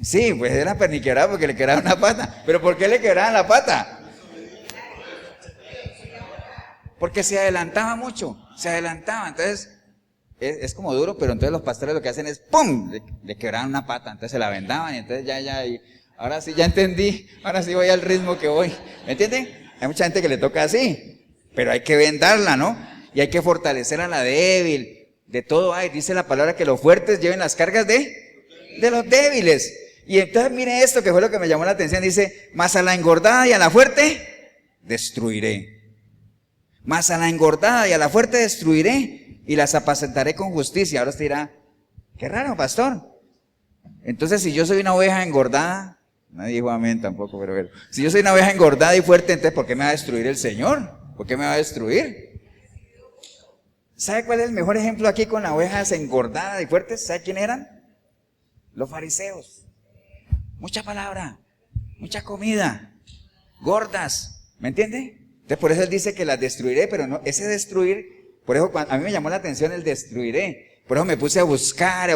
Sí, pues era perniquebrada porque le quebraba una pata. ¿Pero por qué le quebraban la pata? Porque se adelantaba mucho, se adelantaba. Entonces, es como duro, pero entonces los pastores lo que hacen es ¡pum! Le quebraban una pata, entonces se la vendaban y entonces ahora sí ya entendí, ahora sí voy al ritmo que voy. ¿Me entienden? Hay mucha gente que le toca así, pero hay que vendarla, ¿no? Y hay que fortalecer a la débil. De todo hay, dice la palabra que los fuertes lleven las cargas de los débiles. Y entonces mire esto que fue lo que me llamó la atención, dice, mas a la engordada y a la fuerte destruiré. Mas a la engordada y a la fuerte destruiré y las apacentaré con justicia. Ahora usted dirá, qué raro, pastor. Entonces si yo soy una oveja engordada, nadie dijo amén tampoco, pero si yo soy una oveja engordada y fuerte, entonces ¿por qué me va a destruir el Señor? ¿Por qué me va a destruir? ¿Sabe cuál es el mejor ejemplo aquí con las ovejas engordadas y fuertes? ¿Sabe quién eran? Los fariseos. Mucha palabra, mucha comida, gordas, ¿me entiende? Entonces por eso él dice que las destruiré, pero no, ese destruir, por eso a mí me llamó la atención el destruiré, por eso me puse a buscar,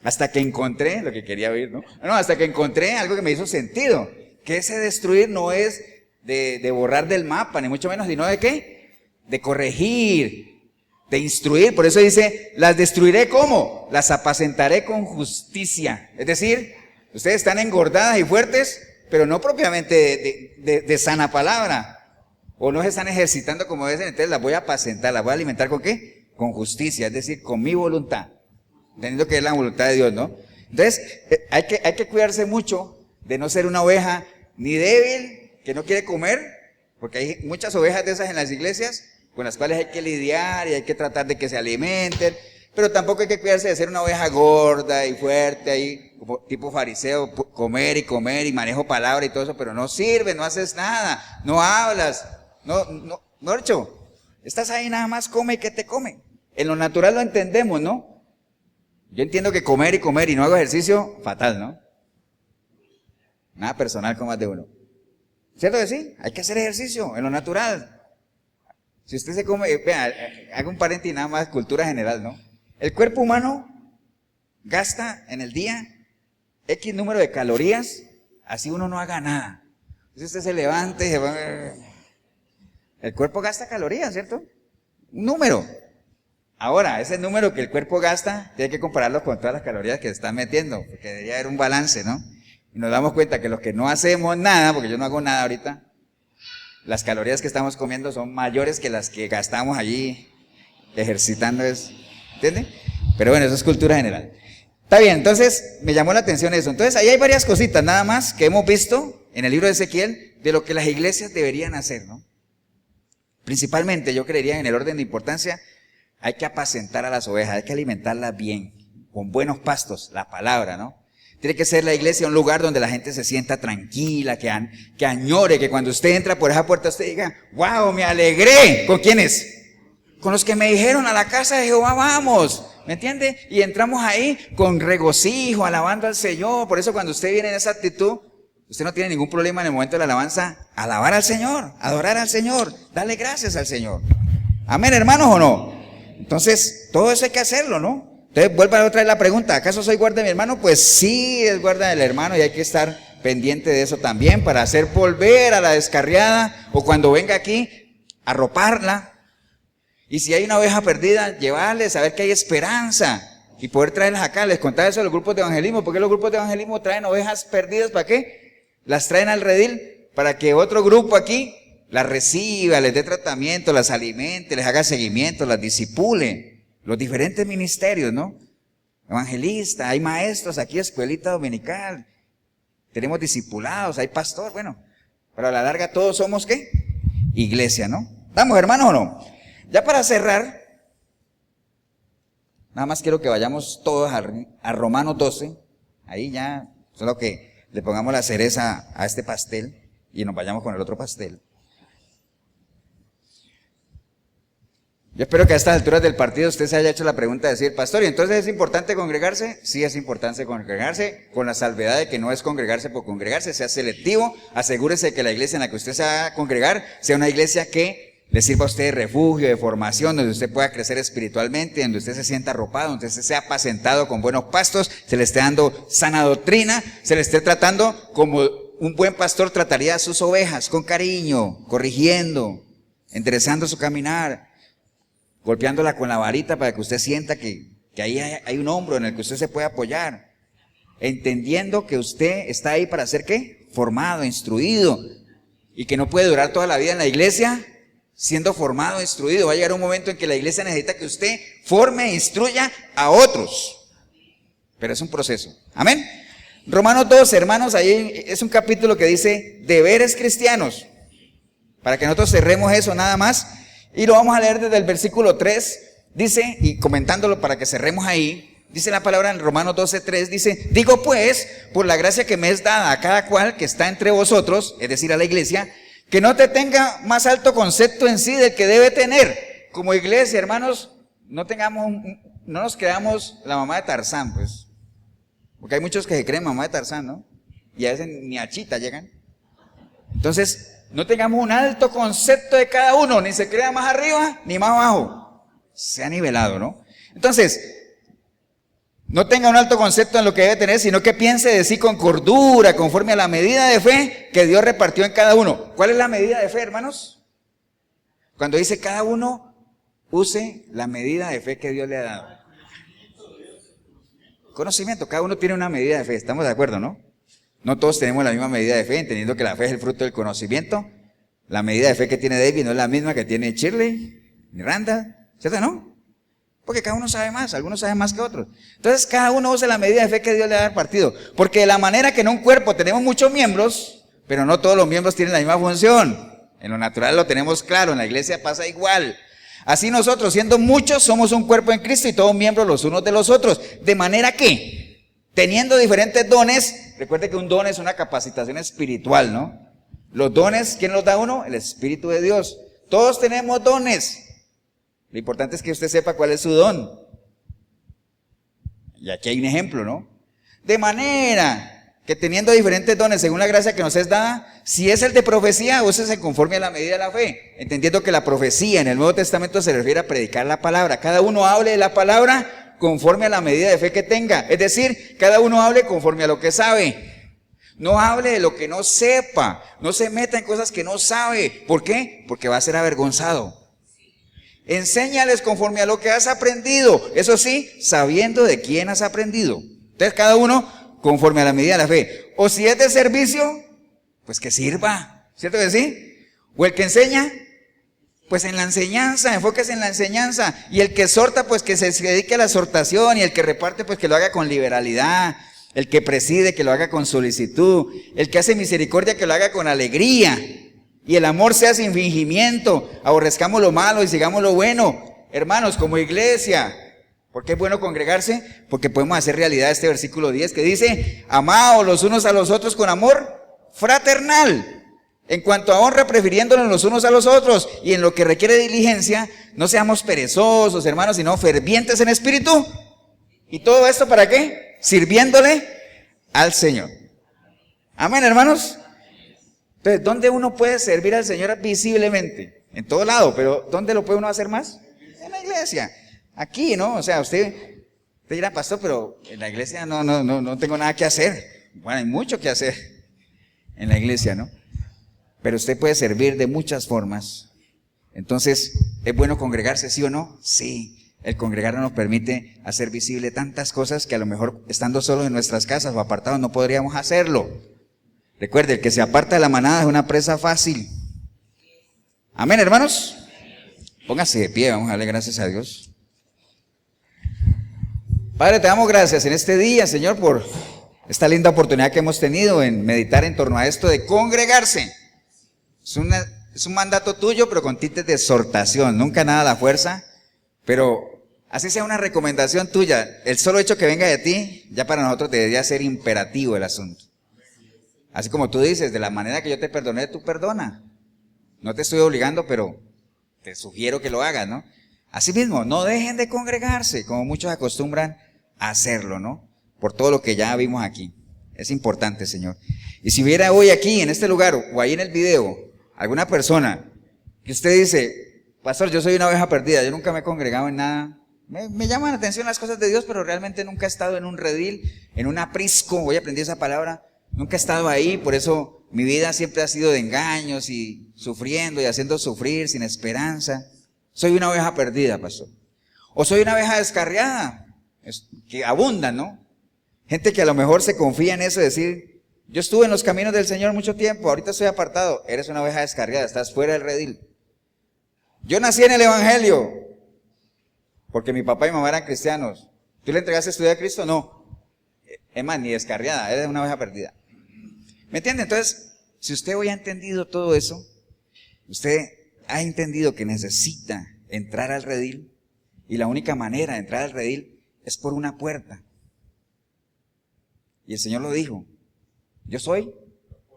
hasta que encontré lo que quería oír, ¿no? No, hasta que encontré algo que me hizo sentido, que ese destruir no es de borrar del mapa, ni mucho menos, sino de ¿qué? De corregir, de instruir. Por eso dice, las destruiré ¿cómo? Las apacentaré con justicia. Es decir, ustedes están engordadas y fuertes, pero no propiamente de sana palabra, o no se están ejercitando como dicen, entonces las voy a apacentar, las voy a alimentar ¿con qué? Con justicia, es decir, con mi voluntad. Entendiendo que es la voluntad de Dios, ¿no? Entonces, hay que cuidarse mucho de no ser una oveja ni débil, que no quiere comer, porque hay muchas ovejas de esas en las iglesias, con las cuales hay que lidiar y hay que tratar de que se alimenten, pero tampoco hay que cuidarse de ser una oveja gorda y fuerte ahí, tipo fariseo, comer y manejo palabra y todo eso, pero no sirve, no haces nada, no hablas, no, estás ahí nada más, come y que te come. En lo natural lo entendemos, ¿no? Yo entiendo que comer y no hago ejercicio, fatal, ¿no? Nada personal con más de uno. ¿Cierto que sí? Hay que hacer ejercicio, en lo natural. Si usted se come, vea, hago un paréntesis nada más, cultura general, ¿no? El cuerpo humano gasta en el día X número de calorías, así uno no haga nada. Entonces usted se levanta y se va. El cuerpo gasta calorías, ¿cierto? Un número. Ahora, ese número que el cuerpo gasta, tiene que compararlo con todas las calorías que se están metiendo, porque debería haber un balance, ¿no? Y nos damos cuenta que los que no hacemos nada, porque yo no hago nada ahorita, las calorías que estamos comiendo son mayores que las que gastamos allí ejercitando eso. ¿Entiende? Pero bueno, eso es cultura general. Está bien, entonces me llamó la atención eso. Entonces ahí hay varias cositas nada más que hemos visto en el libro de Ezequiel de lo que las iglesias deberían hacer, ¿no? Principalmente yo creería en el orden de importancia, hay que apacentar a las ovejas, hay que alimentarlas bien, con buenos pastos, la palabra, ¿no? Tiene que ser la iglesia un lugar donde la gente se sienta tranquila, que añore, que cuando usted entra por esa puerta usted diga, wow, me alegré. ¿Con quiénes? Con los que me dijeron a la casa de Jehová vamos, ¿me entiende? Y entramos ahí con regocijo, alabando al Señor. Por eso cuando usted viene en esa actitud, usted no tiene ningún problema en el momento de la alabanza, alabar al Señor, adorar al Señor, darle gracias al Señor. Amén, hermanos, ¿o no? Entonces, todo eso hay que hacerlo, ¿no? Entonces, vuelva otra vez la pregunta, ¿acaso soy guarda de mi hermano? Pues sí, es guarda del hermano y hay que estar pendiente de eso también para hacer volver a la descarriada o cuando venga aquí, arroparla. Y si hay una oveja perdida, llevarles, saber que hay esperanza y poder traerlas acá. Les contaba eso a los grupos de evangelismo. ¿Por qué los grupos de evangelismo traen ovejas perdidas? ¿Para qué? Las traen al redil para que otro grupo aquí las reciba, les dé tratamiento, las alimente, les haga seguimiento, las disipule. Los diferentes ministerios, ¿no? Evangelista, hay maestros aquí, escuelita dominical. Tenemos discipulados, hay pastor, bueno. Pero a la larga todos somos, ¿qué? Iglesia, ¿no? ¿Estamos, hermanos, o no? Ya para cerrar, nada más quiero que vayamos todos a Romanos 12. Ahí ya, solo que le pongamos la cereza a este pastel y nos vayamos con el otro pastel. Yo espero que a estas alturas del partido usted se haya hecho la pregunta de decir, pastor, ¿y entonces es importante congregarse? Sí, es importante congregarse, con la salvedad de que no es congregarse por congregarse, sea selectivo. Asegúrese de que la iglesia en la que usted se va a congregar sea una iglesia que le sirva a usted de refugio, de formación, donde usted pueda crecer espiritualmente, donde usted se sienta arropado, donde usted sea apacentado con buenos pastos, se le esté dando sana doctrina, se le esté tratando como un buen pastor trataría a sus ovejas, con cariño, corrigiendo, enderezando su caminar, golpeándola con la varita para que usted sienta que ahí hay un hombro en el que usted se puede apoyar, entendiendo que usted está ahí para ser ¿qué? Formado, instruido, y que no puede durar toda la vida en la iglesia siendo formado, instruido. Va a llegar un momento en que la iglesia necesita que usted forme e instruya a otros, pero es un proceso. Amén. Romanos 2, hermanos, ahí es un capítulo que dice deberes cristianos, para que nosotros cerremos eso nada más. Y lo vamos a leer desde el versículo 3, dice, y comentándolo para que cerremos ahí, dice la palabra en Romanos 12:3, dice, digo pues, por la gracia que me es dada a cada cual que está entre vosotros, es decir, a la iglesia, que no te tenga más alto concepto en sí del que debe tener. Como iglesia, hermanos, no nos creamos la mamá de Tarzán, pues, porque hay muchos que se creen mamá de Tarzán, ¿no? Y a veces ni a Chita llegan. Entonces, no tengamos un alto concepto de cada uno, ni se crea más arriba ni más abajo. Se ha nivelado, ¿no? Entonces, no tenga un alto concepto en lo que debe tener, sino que piense de sí con cordura, conforme a la medida de fe que Dios repartió en cada uno. ¿Cuál es la medida de fe, hermanos? Cuando dice cada uno, use la medida de fe que Dios le ha dado. Conocimiento, cada uno tiene una medida de fe, estamos de acuerdo, ¿no? No todos tenemos la misma medida de fe, entendiendo que la fe es el fruto del conocimiento. La medida de fe que tiene David no es la misma que tiene Shirley, ni Randa, ¿cierto, no? Porque cada uno sabe más, algunos saben más que otros. Entonces cada uno usa la medida de fe que Dios le ha repartido. Porque de la manera que en un cuerpo tenemos muchos miembros, pero no todos los miembros tienen la misma función. En lo natural lo tenemos claro, en la iglesia pasa igual. Así nosotros, siendo muchos, somos un cuerpo en Cristo y todos miembros los unos de los otros. De manera que, teniendo diferentes dones, recuerde que un don es una capacitación espiritual, ¿no? Los dones, ¿quién los da uno? El Espíritu de Dios. Todos tenemos dones. Lo importante es que usted sepa cuál es su don. Y aquí hay un ejemplo, ¿no? De manera que teniendo diferentes dones según la gracia que nos es dada, si es el de profecía, úsese conforme a la medida de la fe. Entendiendo que la profecía en el Nuevo Testamento se refiere a predicar la palabra. Cada uno hable de la palabra conforme a la medida de fe que tenga. Es decir, cada uno hable conforme a lo que sabe. No hable de lo que no sepa. No se meta en cosas que no sabe. ¿Por qué? Porque va a ser avergonzado. Enséñales conforme a lo que has aprendido. Eso sí, sabiendo de quién has aprendido. Entonces cada uno conforme a la medida de la fe. O si es de servicio, pues que sirva. ¿Cierto que sí? O el que enseña, pues en la enseñanza, enfóquese en la enseñanza. Y el que exhorta, pues que se dedique a la exhortación. Y el que reparte, pues que lo haga con liberalidad. El que preside, que lo haga con solicitud. El que hace misericordia, que lo haga con alegría. Y el amor sea sin fingimiento. Aborrezcamos lo malo y sigamos lo bueno. Hermanos, como iglesia, ¿por qué es bueno congregarse? Porque podemos hacer realidad este versículo 10 que dice, amaos los unos a los otros con amor fraternal. En cuanto a honra, prefiriéndonos los unos a los otros. Y en lo que requiere diligencia, no seamos perezosos, hermanos, sino fervientes en espíritu. ¿Y todo esto para qué? Sirviéndole al Señor. Amén, hermanos. Entonces, ¿dónde uno puede servir al Señor visiblemente? En todo lado, pero ¿dónde lo puede uno hacer más? En la iglesia. Aquí, ¿no? O sea, usted dirá, pastor, pero en la iglesia no tengo nada que hacer. Bueno, hay mucho que hacer en la iglesia, ¿no? Pero usted puede servir de muchas formas. Entonces, ¿es bueno congregarse, sí o no? Sí. El congregar nos permite hacer visible tantas cosas que a lo mejor estando solos en nuestras casas o apartados no podríamos hacerlo. Recuerde, el que se aparta de la manada es una presa fácil. Amén, hermanos. Póngase de pie, vamos a darle gracias a Dios. Padre, te damos gracias en este día, Señor, por esta linda oportunidad que hemos tenido en meditar en torno a esto de congregarse. Es un mandato tuyo, pero con tintes de exhortación, nunca nada a la fuerza, pero así sea una recomendación tuya. El solo hecho que venga de ti, ya para nosotros debería ser imperativo el asunto. Así como tú dices, de la manera que yo te perdoné, tú perdona. No te estoy obligando, pero te sugiero que lo hagas, ¿no? Así mismo, no dejen de congregarse, como muchos acostumbran a hacerlo, ¿no? Por todo lo que ya vimos aquí. Es importante, Señor. Y si hubiera hoy aquí, en este lugar, o ahí en el video, alguna persona que usted dice, pastor, yo soy una oveja perdida, yo nunca me he congregado en nada. Me llaman la atención las cosas de Dios, pero realmente nunca he estado en un redil, en un aprisco, hoy aprendí esa palabra, nunca he estado ahí, por eso mi vida siempre ha sido de engaños y sufriendo y haciendo sufrir sin esperanza. Soy una oveja perdida, pastor. O soy una oveja descarriada, que abunda, ¿no? Gente que a lo mejor se confía en eso, decir, yo estuve en los caminos del Señor mucho tiempo, ahorita estoy apartado. Eres una oveja descarriada, estás fuera del redil. Yo nací en el Evangelio, porque mi papá y mamá eran cristianos. ¿Tú le entregaste tu vida a Cristo? No. Es más, ni descarriada, eres una oveja perdida. ¿Me entiende? Entonces, si usted hoy ha entendido todo eso, usted ha entendido que necesita entrar al redil, y la única manera de entrar al redil es por una puerta. Y el Señor lo dijo, yo soy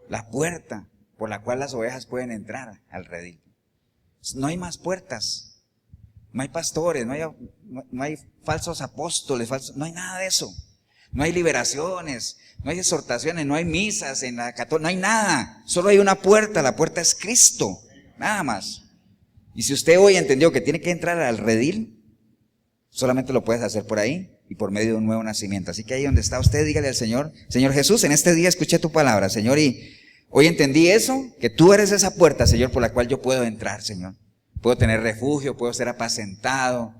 la puerta por la cual las ovejas pueden entrar al redil. No hay más puertas, no hay pastores, no hay falsos apóstoles, no hay nada de eso. No hay liberaciones, no hay exhortaciones, no hay misas en la católica, no hay nada. Solo hay una puerta, la puerta es Cristo, nada más. Y si usted hoy entendió que tiene que entrar al redil, solamente lo puedes hacer por ahí y por medio de un nuevo nacimiento. Así que ahí donde está usted, dígale al Señor, Señor Jesús, en este día escuché tu palabra, Señor, y hoy entendí eso, que tú eres esa puerta, Señor, por la cual yo puedo entrar, Señor. Puedo tener refugio, puedo ser apacentado,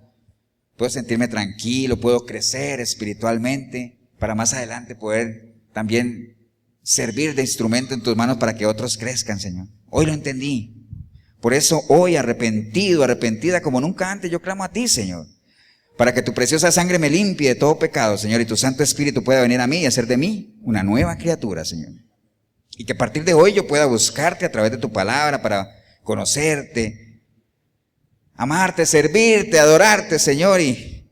puedo sentirme tranquilo, puedo crecer espiritualmente, para más adelante poder también servir de instrumento en tus manos para que otros crezcan, Señor. Hoy lo entendí. Por eso hoy arrepentido, arrepentida como nunca antes, yo clamo a ti, Señor, para que tu preciosa sangre me limpie de todo pecado, Señor, y tu Santo Espíritu pueda venir a mí y hacer de mí una nueva criatura, Señor. Y que a partir de hoy yo pueda buscarte a través de tu palabra para conocerte, amarte, servirte, adorarte, Señor, y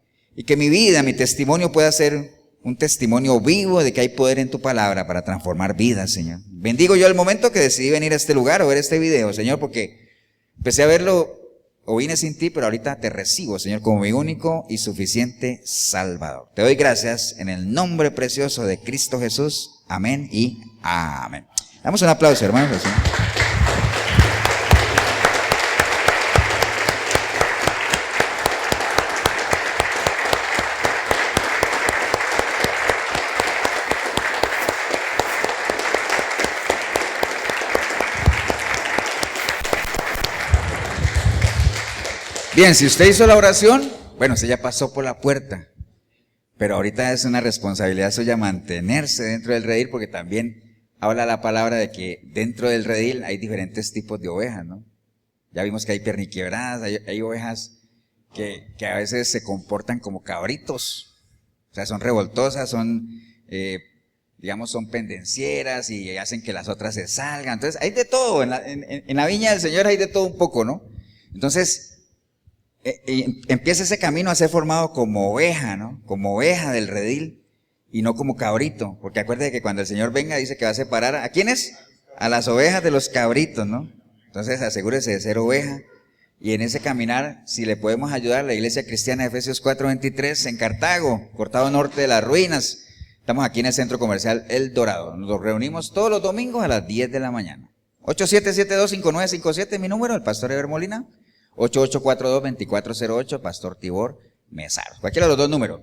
que mi vida, mi testimonio pueda ser un testimonio vivo de que hay poder en tu palabra para transformar vidas, Señor. Bendigo yo el momento que decidí venir a este lugar o ver este video, Señor, porque empecé a verlo o vine sin ti, pero ahorita te recibo, Señor, como mi único y suficiente Salvador. Te doy gracias en el nombre precioso de Cristo Jesús. Amén y amén. Damos un aplauso, hermanos. Bien, si usted hizo la oración, bueno, usted ya pasó por la puerta, pero ahorita es una responsabilidad suya mantenerse dentro del redil, porque también habla la palabra de que dentro del redil hay diferentes tipos de ovejas, ¿no? Ya vimos que hay perniquebradas, hay ovejas que a veces se comportan como cabritos, o sea, son revoltosas, son, digamos, son pendencieras y hacen que las otras se salgan. Entonces, hay de todo, en la viña del Señor hay de todo un poco, ¿no? Entonces, empieza ese camino a ser formado como oveja, ¿no? Como oveja del redil y no como cabrito, porque acuérdate que cuando el Señor venga dice que va a separar, ¿a quiénes? A las ovejas de los cabritos, ¿no? Entonces asegúrese de ser oveja y en ese caminar, si le podemos ayudar, la Iglesia Cristiana de Efesios 4:23 en Cartago, Cortado Norte de las Ruinas, estamos aquí en el Centro Comercial El Dorado, nos reunimos todos los domingos a las 10 de la mañana. 8772-5957, mi número, el pastor Eber Molina. 8842-2408, Pastor Tibor Mesaro. Cualquiera de los dos números.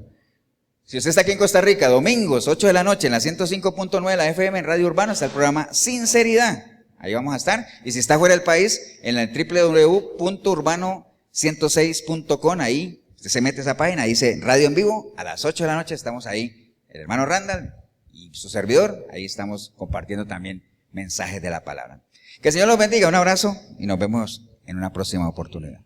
Si usted está aquí en Costa Rica, domingos, 8 de la noche, en la 105.9 de la FM en Radio Urbana, está el programa Sinceridad. ahí vamos a estar. Y si está fuera del país, en el www.urbano106.com, ahí usted se mete a esa página, ahí dice Radio en Vivo, a las 8 de la noche estamos ahí, el hermano Randall y su servidor, ahí estamos compartiendo también mensajes de la palabra. Que el Señor los bendiga, un abrazo y nos vemos en una próxima oportunidad.